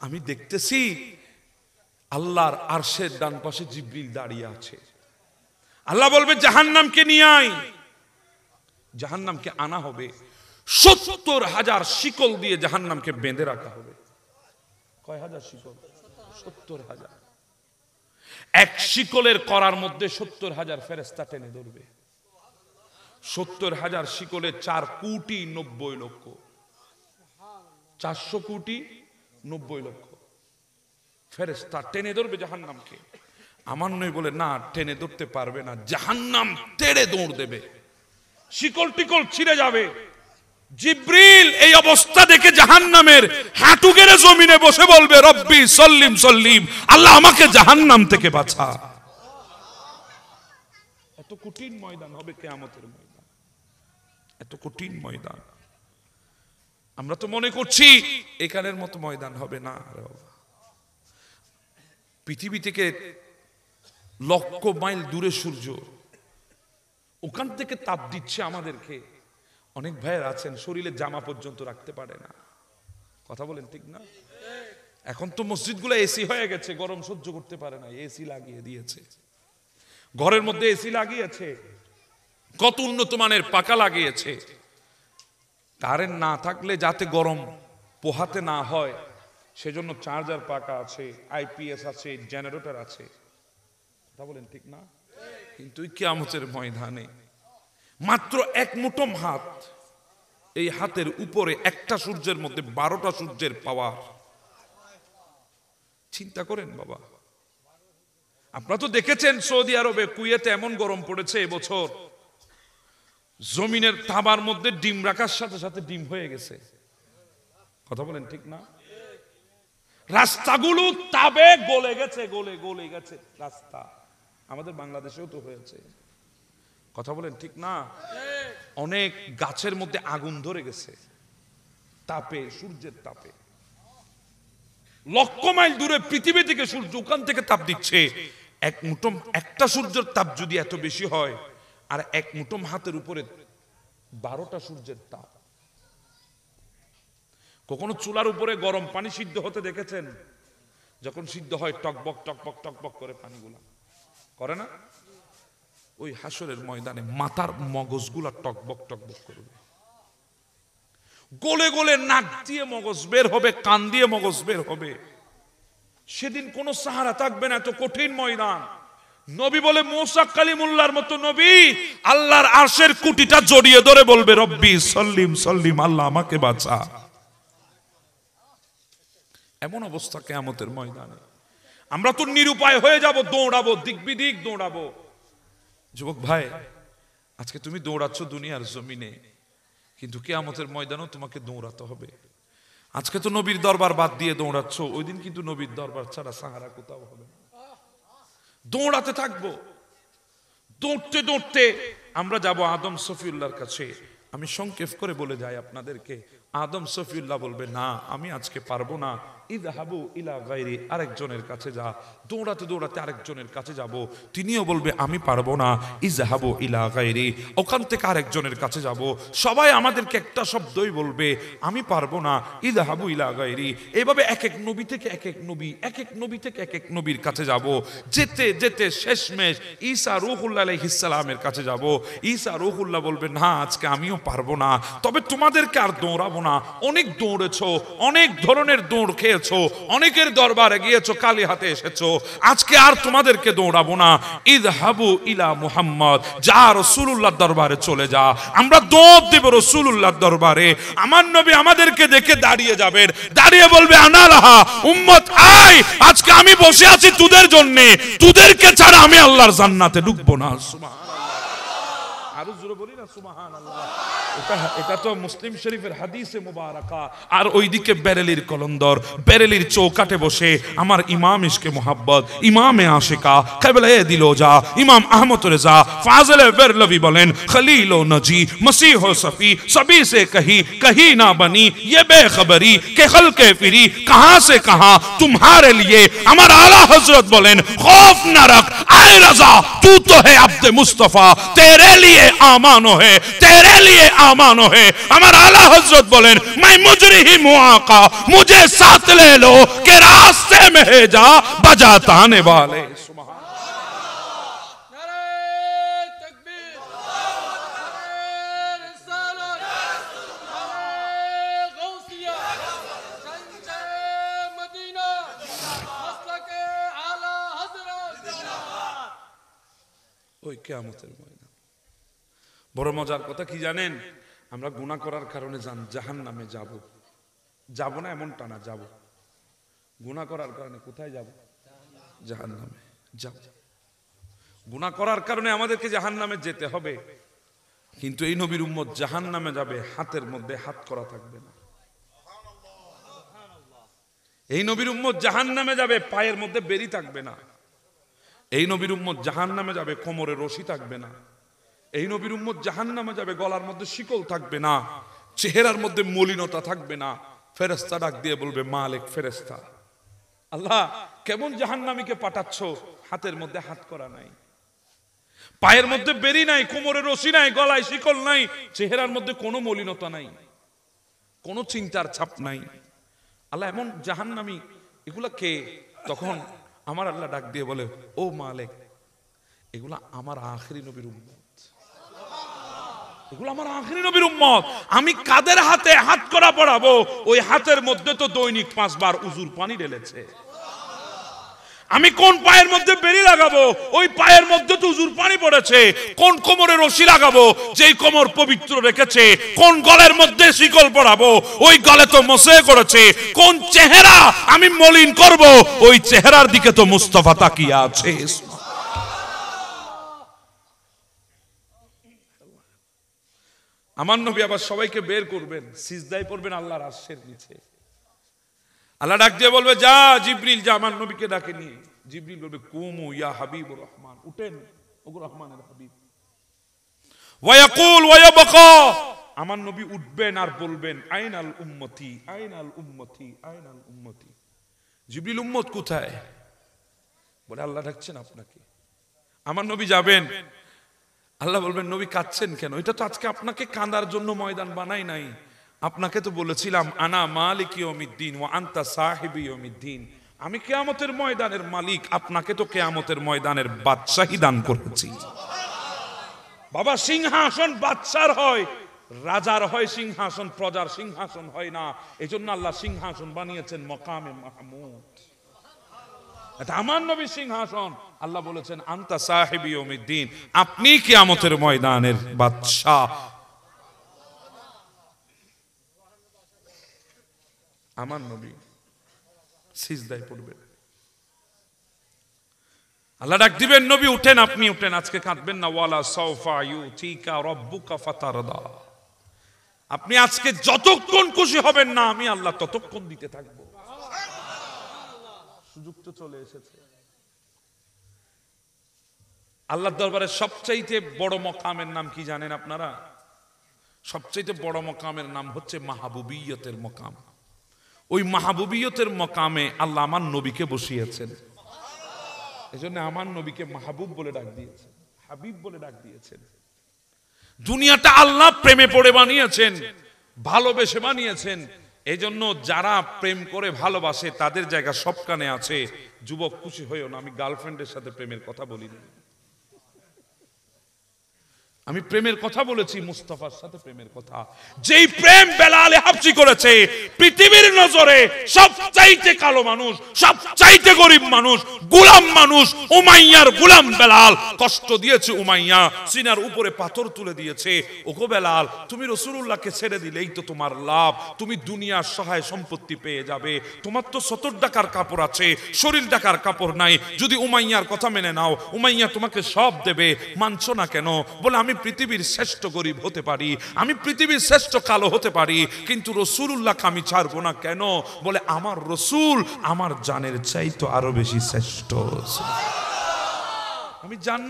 আমি দেখতেছি আল্লাহর আরশের ডান পাশে জিবরিল দাঁড়িয়ে আছে। আল্লাহ বলবে জাহান্নামকে নিয়ে আয়, জাহান্নামকে আনা হবে, 70,000 শিকল দিয়ে জাহান্নামকে বেঁধে রাখা হবে। কয় হাজার শিকল? 70,000। এক শিকলের করার মধ্যে 70,000 ফেরেশতা টেনে ধরবে। 70,000 শিকলে 4 কোটি 90 লক্ষ, 400 কোটি 90 লক্ষ ফেরেশতা টেনে ধরবে জাহান্নামকে। আমার নয় বলে না, টেনে ধরতে পারবে না, জাহান্নাম তেড়ে দৌড় দেবে, শিকল টিকল ছিঁড়ে যাবে। জিব্রিল এই অবস্থা দেখে জাহান্নামের হাঁটু গেড়ে জমিনে বসে বলবে রব্বি সল্লিম সল্লিম, আল্লাহ আমাকে জাহান্নাম থেকে বাঁচা। এত কঠিন ময়দান হবে কিয়ামতের ময়দান, এত কঠিন ময়দান। আমরা তো মনে করছি এখানের মতো ময়দান হবে না। পৃথিবী থেকে লক্ষ মাইল দূরে সূর্য, ওখান থেকে তাপ দিচ্ছে আমাদেরকে। অনেক ভাইয়ের আছেন শরীরে জামা পর্যন্ত রাখতে পারে না। কথা বলেন ঠিক না? এখন তো মসজিদগুলো এসি হয়ে গেছে, গরম সহ্য করতে পারে না, এসি লাগিয়ে দিয়েছে। ঘরের মধ্যে এসি লাগিয়েছে, কত উন্নত মানের পাকা লাগিয়েছে। কারেন্ট না থাকলে যাতে গরম পোহাতে না হয় সেজন্য চার্জার পাকা আছে, আইপিএস আছে, জেনারেটর আছে। কথা বলেন ঠিক না? কিন্তু কিয়ামতের ময়দানে মাত্র এক মুঠো হাত, এই হাতের উপরে একটা সূর্যের মধ্যে 12টা সূর্যের পাওয়ার। চিন্তা করেন বাবা। আপনারা তো দেখেছেন সৌদি আরবে, কুয়েতে এমন গরম পড়েছে এবছর, জমিনের তাবার মধ্যে ডিম রাখার সাথে সাথে ডিম হয়ে গেছে। কথা বলেন ঠিক না? রাস্তাগুলো তাবে গলে গেছে, গলে গেছে রাস্তা। আমাদের বাংলাদেশেও তো হয়েছে। কথা বলেন ঠিক না? অনেক গাছের মধ্যে আগুন ধরে গেছে তাপে, সূর্যের তাপে। লক্ষ মাইল দূরে পৃথিবী থেকে সূর্য ওখান থেকে তাপ দিচ্ছে। এক মুঠো একটা সূর্যের তাপ যদি এত বেশি হয়, আর এক মুঠো হাতের উপরে 12টা সূর্যের তাপ। কখনো চুলার উপরে গরম পানি সিদ্ধ হতে দেখেছেন? যখন সিদ্ধ হয় টকবক টকবক টকবক করে পানিগুলা করে না? ওই হাসরের ময়দানে মাথার মগজগুলা টকবক টকবক করবে, গলে গলে নাক দিয়ে মগজ বের হবে, কান দিয়ে মগজ বের হবে। সেদিন কোন সাহারা থাকবে না, এত কঠিন ময়দান। নবী বলে মূসা কালিমুল্লাহর মতো নবী আল্লাহর আরশের কুটিটা জড়িয়ে ধরে বলবে রব্বি সল্লিম সল্লিম, আল্লাহ আমাকে বাঁচা। এমন অবস্থা কিয়ামতের ময়দানে। আমরা তো নিরুপায় হয়ে যাব, দৌড়াবো, দিক বিদিক দৌড়াবো। যুবক ভাই, আজকে তুমি দৌড়াচ্ছ দুনিয়ার জমিনে, কিন্তু কিয়ামতের ময়দানেও তোমাকে দৌড়াতে হবে। আজকে তো নবীর দরবার বাদ দিয়ে দৌড়াচ্ছ, ওই দিন কিন্তু নবীর দরবার ছাড়া সাহারা কোথাও হবে না। দৌড়াতে থাকবো, দৌড়তে দৌড়তে আমরা যাব আদম সফিউল্লাহর কাছে। আমি সংক্ষেপ করে বলে যাই আপনাদেরকে, আদম সফিউল্লাহ বলবে না আমি আজকে পারবো না, ইযহাবু ইলা গায়রি, আরেকজনের কাছে যা। দৌড়াতে দৌড়াতে আরেকজনের কাছে যাব, তিনিও বলবে আমি পারবো না, ইযহাবু ইলা গায়রি, ওখান থেকে আরেকজনের কাছে যাব। সবাই আমাদেরকে একটা শব্দই বলবে আমি পারবো না, ইযহাবু ইলা গায়রি। এইভাবে এক এক নবী থেকে এক এক নবী, এক এক নবী থেকে এক এক নবীর কাছে যাব। যেতে যেতে শেষমেশ ঈসা রূহুল্লাহ আলাইহিস সালামের কাছে যাব। ঈসা রূহুল্লাহ বলবে না আজকে আমিও পারবো না, তবে তোমাদেরকে আর দৌড়াবো না, অনেক দৌড়েছো, অনেক ধরনের দৌড় খেয়েছো, অনেকের দরবারে গিয়েছো, কালি হাতে এসেছো, আজকে আর তোমাদেরকে দৌড়াবো না। ইযহাবু ইলা মুহাম্মদ, যা রাসূলুল্লাহর দরবারে চলে যা। আমরা দৌড় দেব রাসূলুল্লাহর দরবারে। আমার নবী আমাদেরকে দেখে দাঁড়িয়ে যাবেন, দাঁড়িয়ে বলবে আনা লাহা উম্মত আয়, আজকে আমি বসে আছি তোদের জন্য, তোদেরকে ছাড়া আমি আল্লাহর জান্নাতে ঢুকবো না। সুবহানাল্লাহ, আরো জোরে বলি না সুবহানাল্লাহ। এটা তো মুসলিম শরীফের হাদিসে মুবারাকা। আর ওইদিকে বেরেলির কলন্দর, বেরেলির চৌকাটে বসে আমার ইমাম ইশকে মোহাব্বত, ইমামে আশিকা কিবলায়ে দিলোজা ইমাম আহমদ রেজা ফাজলে বেরলভি বলেন খলিল ও নজি মসিহ ও সফি সবি সে কহি না বনি ये बेखबरी के खल के फिरी कहां से कहां तुम्हारे लिए। আমার আলা হযরত বলেন खौफ न रख आए रजा, तू तो है अब्द मुस्तफा, तेरे लिए आमानो है, तेरे लिए आमानो है। আমার आला हजरत बोलें मैं मुजरी ही मुआका, मुझे साथ ले लो के रास्ते में है जा बजाता आने वाले। ওই কিয়ামতের ময়দান বড় মজার কথা কি জানেন? আমরা গুনাহ করার কারণে জাহান্নামে যাব, যাব না এমনটা না, যাব। গুনাহ করার কারণে কোথায় যাব? জাহান্নামে যাব। গুনাহ করার কারণে আমাদেরকে জাহান্নামে যেতে হবে। কিন্তু এই নবীর উম্মত জাহান্নামে যাবে, হাতের মধ্যে হাত করা থাকবে না। এই নবীর উম্মত জাহান্নামে যাবে, পায়ের মধ্যে বেরি থাকবে না। এই নবীর উম্মত জাহান্নামে যাবে, কোমরে রশি থাকবে না। এই নবীর উম্মত জাহান্নামে যাবে, গলার মধ্যে শিকল থাকবে না, চেহারার মধ্যে মলিনতা থাকবে না। ফেরেশতা ডাক দিয়ে বলবে, মালিক ফেরেশতা, আল্লাহ কেমন জাহান্নামীকে পাঠাচ্ছ, হাতের মধ্যে হাত করা নাই, পায়ের মধ্যে বেরি নাই, কোমরে রশি নাই, গলায় শিকল নাই, চেহারার মধ্যে কোনো মলিনতা নাই, কোনো চিন্তার ছাপ নাই। আল্লাহ এমন জাহান্নামী, এগুলা কে? তখন আমার আল্লাহ ডাক দিয়ে বলে, ও মালিক, এগুলা আমার আখিরি নবীর উম্মত, এগুলো আমার আখিরি নবীর উম্মত। আমি কাদের হাতে হাত করা পড়াবো? ওই হাতের মধ্যে তো দৈনিক 5 বার উজুর পানি ঢেলেছে। আমি কোন পায়ের মধ্যে বেরি লাগাবো? ওই পায়ের মধ্যে তো উজুর পানি পড়েছে। কোন কোমরে রশি লাগাবো? যেই কোমর পবিত্র রেখেছে। কোন গলের মধ্যে শিকল পড়াবো? ওই গলে তো মোসে করেছে। কোন চেহারা আমি মলিন করব? ওই চেহারার দিকে তো মুস্তাফা তাকিয়ে আছে। আমার নবী আবার সবাইকে বের করবেন, সিজদায় পড়বেন আল্লাহর আরশের নিচে। আল্লাহ ডাক দিয়ে বলবে, যা জিবরিল, যা আমার নবীকে ডাকে নিয়ে। জিবরিল বলবে, কুমু ইয়া হাবিবুর রহমান, উঠেন ওগো রহমানের হাবিব। ওয়ায়াকুল ওয়ায়াবকা, আমার নবী উঠবেন আর বলবেন, আইনাল উম্মতি, আইনাল উম্মতি, আইনাল উম্মতি। জিবরিল, উম্মত কোথায়? বলে, আল্লাহ ডাকছেন আপনাকে। আমার নবী যাবেন, আল্লাহ বলবেন, নবী কাঁদছেন কেন? এটা তো আজকে আপনাকে কাঁদার জন্য ময়দান বানাই নাই। আপনাকে তো বলেছিলাম, আনা মালিক ইয়াউমিদ্দিন ওয়া আনতা সাহিবি ইয়াউমিদ্দিন, আমি কিয়ামতের ময়দানের মালিক, আপনাকে তো কিয়ামতের ময়দানের বাদশাহী দান করেছি। বাবা, সিংহাসন বাদশার হয়, রাজার হয় সিংহাসন, প্রজার সিংহাসন হয় না। এজন্য আল্লাহ সিংহাসন বানিয়েছেন মাকামে মাহমুদ। এটা আমার নবীর সিংহাসন। আল্লাহ বলেছেন, আনতা সাহিবি ইয়াউমিদ্দিন, আপনি কিয়ামতের ময়দানের বাদশা। আমার নবী সিজদায় পড়বেন, আল্লাহ ডাক দিবেন, নবী উঠেন, আপনি উঠেন, আজকে কাঁদবেন না। ওয়ালা সাউফা ইউতিকা রাব্বুকা ফাতারদা, আপনি আজকে যতক্ষণ খুশি হবেন না, আমি আল্লাহ ততক্ষণ দিতে থাকবো। সুযোগ তো চলে এসেছে। আল্লাহর দরবারে সবচাইতে বড় মকামের নাম কি জানেন আপনারা? সবচাইতে বড় মকামের নাম হচ্ছে মাহবুবিয়তের মকাম। ওই মাহবুবিয়তের মকামে আল্লাহ আমার নবীকে বসিয়েছেন। এজন্য আমার নবীকে মাহবুব বলে ডাক দিয়েছেন, হাবিব বলে ডাক দিয়েছেন। দুনিয়াটা আল্লাহ প্রেমে পড়ে বানিয়েছেন, ভালোবেসে বানিয়েছেন। এজন্য যারা প্রেম করে ভালোবাসে তাদের জায়গা সবখানে আছে। যুবক, খুশি হইও না, আমি গার্লফ্রেন্ডের সাথে প্রেমের কথা বলিনি, আমি প্রেমের কথা বলেছি, মুস্তাফার সাথে প্রেমের কথা। যেই প্রেম বেলালে হাবশি করেছে, পৃথিবীর নজরে সবচাইতে কালো মানুষ, সবচাইতে গরিব মানুষ, গোলাম মানুষ উমাইয়ার গোলাম বেলাল। কষ্ট দিয়েছে উমাইয়া, সিনার উপরে পাথর তুলে দিয়েছে। ওগো বেলাল, তুমি রাসূলুল্লাহকে ছেড়ে দিলেই তো তোমার লাভ, তুমি দুনিয়ার সহায় সম্পত্তি পেয়ে যাবে। তোমার তো 70 টাকার কাপড় আছে, শরীর টাকার কাপড় নাই। যদি উমাইয়ার কথা মেনে নাও, উমাইয়া তোমাকে সব দেবে। মানছো না কেন? বলে, আমি পৃথিবীর শ্রেষ্ঠ গরিব হতে পারি, আমি পৃথিবীর শ্রেষ্ঠ কালো হতে পারি, কিন্তু রাসূলুল্লাহকে আমি ছাড়বো না। কেন? বলে, আমার রাসূল আমার জানের চাইতে আরো বেশি শ্রেষ্ঠ। আমি জান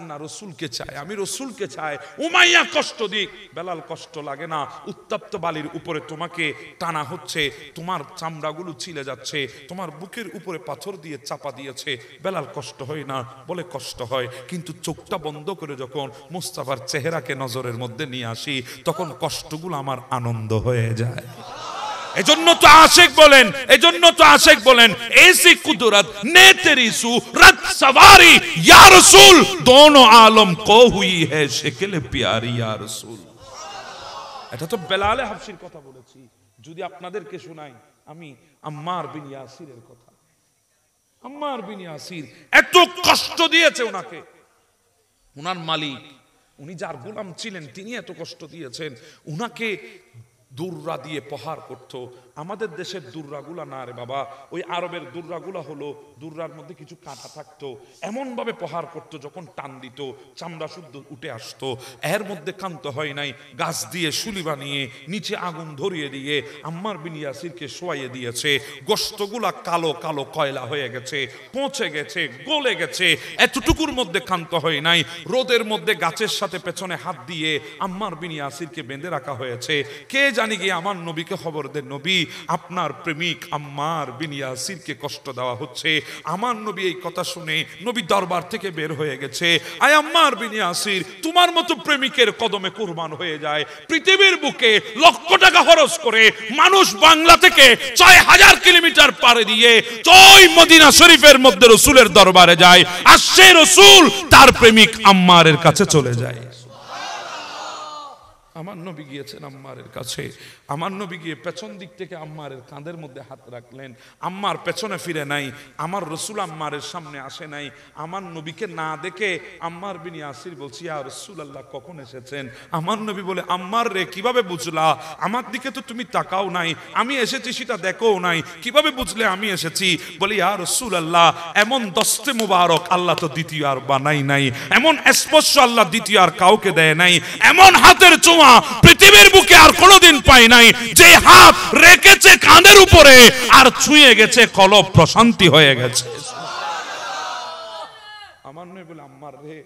না রসুলকে চাই, আমি রসুলকে চাই। উমাইয়া কষ্ট দিক, বেলাল কষ্ট লাগে না। উত্তপ্ত বালির উপরে তোমাকে টানা হচ্ছে, তোমার চামড়াগুলো ছিলে যাচ্ছে, তোমার বুকের উপরে পাথর দিয়ে চাপা দিয়েছে, বেলাল কষ্ট হয় না? বলে, কষ্ট হয়, কিন্তু চোখটা বন্ধ করে যখন মুস্তাফার চেহারাকে নজরের মধ্যে নিয়ে আসি, তখন কষ্টগুলো আমার আনন্দ হয়ে যায়। এজন্য তো আশিক বলেন, ऐसी कुदरत ने तेरी सूरत सवारी या रसूल, दोनों आलम को हुई है शक्ल प्यारी या रसूल। এটা তো বেলালে হাবশির কথা বলেছি। যদি আপনাদেরকে শোনাই, আমি আম্মার বিন ইয়াসিরের কথা। আম্মার বিন ইয়াসির এত কষ্ট দিয়েছে ওনাকে, ওনার মালিক, উনি যার গোলাম ছিলেন, তিনি এত কষ্ট দিয়েছেন। উনাকে দৌড়া দিয়ে প্রহার করত। আমাদের দেশের দুর্রাগুলা না রে বাবা, ওই আরবের দুর্রাগুলা হলো দুর্রার মধ্যে কিছু কাঁটা থাকতো, এমন ভাবে প্রহার করতো যখন টান দিত চামড়া শুদ্ধ উঠে আসতো। এর মধ্যে ক্ষান্ত হয় নাই, গাছ দিয়ে শুলি বানিয়ে নিচে আগুন ধরিয়ে দিয়ে আম্মার বিন ইয়াসিরকে শোয়াইয়ে দিয়েছে। গোশতগুলা কালো কালো কয়লা হয়ে গেছে, পচে গেছে, গলে গেছে, এতটুকুর মধ্যে ক্ষান্ত হয় নাই। রোদের মধ্যে গাছের সাথে পেছনে হাত দিয়ে আম্মার বিন ইয়াসিরকে বেঁধে রাখা হয়েছে। কে জানি গিয়ে আমার নবীকে খবর দেন, নবী আপনার প্রেমিক আম্মার বিন ইয়াসিরকে কষ্ট দেওয়া হচ্ছে। আমার নবী এই কথা শুনে নবী দরবার থেকে বের হয়ে গেছে। আয় আম্মার বিন ইয়াসির, তোমার মতো প্রেমিকের কদমে কুরবান হয়ে যায়। পৃথিবীর বুকে লক্ষ টাকা খরচ করে মানুষ বাংলা থেকে ৬,০০০ কিলোমিটার পাড়ি দিয়ে ওই মদিনা শরীফের মধ্যে রসুলের দরবারে যায়, আর সে রসুল তার প্রেমিক আম্মারের কাছে চলে যায়। আমার নবী গিয়েছেন আম্মারের কাছে। আমার নবী গিয়ে পেছন দিক থেকে আম্মারের কাঁধের মধ্যে হাত রাখলেন। আম্মার পেছনে ফিরে নাই, আমার রসুল আম্মারের সামনে আসে নাই। আমার নবীকে না দেখে আম্মার বিন ইয়াসির বলছি, ইয়া রাসূলুল্লাহ কখন এসেছেন? আমার নবী বলে, আম্মার রে কিভাবে বুঝলা? আমার দিকে তো তুমি তাকাও নাই, আমি এসেছি সেটা দেখোও নাই, কিভাবে বুঝলে আমি এসেছি? বলি, ইয়া রাসূলুল্লাহ এমন দস্তে মুবারক আল্লাহ তো দ্বিতীয় আর বানাই নাই, এমন স্পর্শ আল্লাহ দ্বিতীয় আর কাউকে দেয় নাই, এমন হাতের চুমা পৃথিবীর বুকে আর কোনোদিন পাই নাই, যে হাত রেখেছে কাঁধের উপরে আর ছুঁয়ে গেছে কলব প্রশান্তি হয়ে গেছে। আমার নবী বলে, আম্মার রে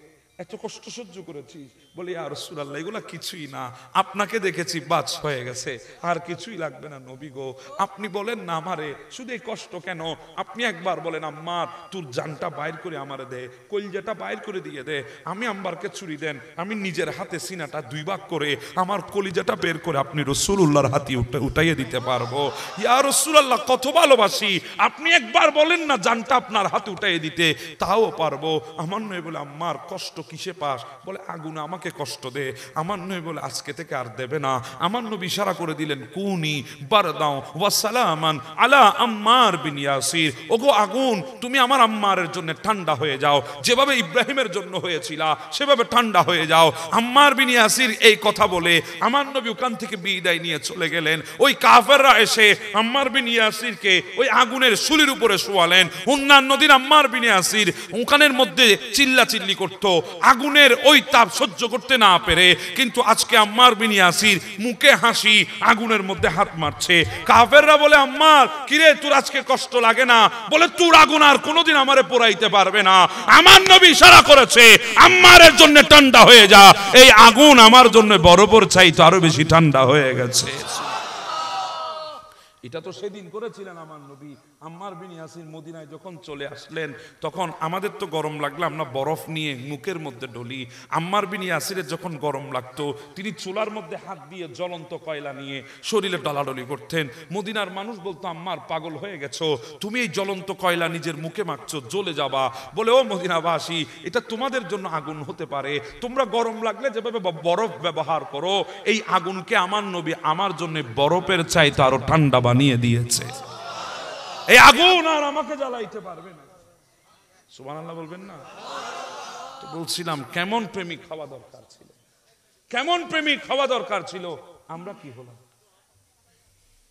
এত কষ্ট সহ্য করেছি। বলি, ইয়া রাসূলুল্লাহ এগুলা কিছুই না, আপনাকে দেখেছি বাজ হয়ে গেছে, আর কিছুই লাগবে না নবী গো। আপনি বলেন না আমারে শুধু এই কষ্ট কেন, আপনি একবার বলেন আম্মার তোর জানটা বাইর করে আমারে দে, কলিজাটা বাইর করে দিয়ে দে। আমি আম্মারকে ছুরি দেন, আমি নিজের হাতে সিনাটা 2 ভাগ করে আমার কলিজাটা বের করে আপনি রাসূলুল্লাহর হাতে উঠাইয়ে দিতে পারবো। ইয়া রাসূলুল্লাহ কত ভালোবাসি, আপনি একবার বলেন না জানটা আপনার হাতে উঠাইয়ে দিতে, তাও পারবো। আমার নবী বলে, আম্মার কষ্ট কিসে পাস? বলে, আগুন আমাকে কষ্ট দে। আমার নবী বলে, আজকে থেকে আর দেবে না। আমার নবী ইশারা করে দিলেন, কুনি বারদাও ওয়া সালামান আলা আম্মার বিন ইয়াসির। ওগো আগুন, তুমি আমার আম্মারের জন্য ঠান্ডা হয়ে যাও, যেভাবে ইব্রাহিমের জন্য হয়েছিল সেভাবে ঠান্ডা হয়ে যাও। আম্মার বিন ইয়াসির এই কথা বলে আমার নবী ওখান থেকে বিদায় নিয়ে চলে গেলেন। ওই কাফেররা এসে আম্মার বিন ইয়াসিরকে ওই আগুনের শুলির উপরে শোয়ালেন। অন্যান্য দিন আম্মার বিন ইয়াসির ওখানের মধ্যে চিল্লাচিল্লি করতো, আগুনের ওই তাপ সহ্য করতে না পেরে। কিন্তু আজকে আম্মার বিন ইয়াসির মুখে হাসি, আগুনের মধ্যে হাত মারছে। কাফেররা বলে, আম্মার কিরে তোর আজকে কষ্ট লাগে না? বলে, তোর আগুন আর কোনোদিন আমারে পোড়াইতে পারবে না। আমার নবী ইশারা করেছে আম্মারের জন্য ঠান্ডা হয়ে যা। এই আগুন আমার জন্য বরফের চাইতে আরো বেশি ঠান্ডা হয়ে গেছে। এটা তো সেদিন করেছিলেন আমার নবী। আম্মার বিন ইয়াসির মদিনায় যখন চলে আসলেন তখন আমাদের তো গরম লাগলো, আমরা বরফ নিয়ে মুখের মধ্যে ডলি। আম্মার বিন ইয়াসিরের যখন গরম লাগতো তিনি চুলার মধ্যে হাত দিয়ে জ্বলন্ত কয়লা নিয়ে শরীরে ডলাডলি করতেন। মদিনার মানুষ বলতো, আম্মার পাগল হয়ে গেছো, তুমি এই জ্বলন্ত কয়লা নিজের মুখে মাখছো, জ্বলে যাবা। বলে, ও মদিনাবাসী, এটা তোমাদের জন্য আগুন হতে পারে, তোমরা গরম লাগলে যেভাবে বরফ ব্যবহার করো, এই আগুনকে আমার নবী আমার জন্য বরফের চাইতে আরো ঠান্ডা বানিয়ে দিয়েছে। এই আগুন আর আমাকে জ্বালাইতে পারবে না। সুবহানাল্লাহ বলবেন না? তো বলছিলাম কেমন প্রেমিক হওয়া দরকার ছিল, কেমন প্রেমিক হওয়া দরকার ছিল। আমরা কি হলাম?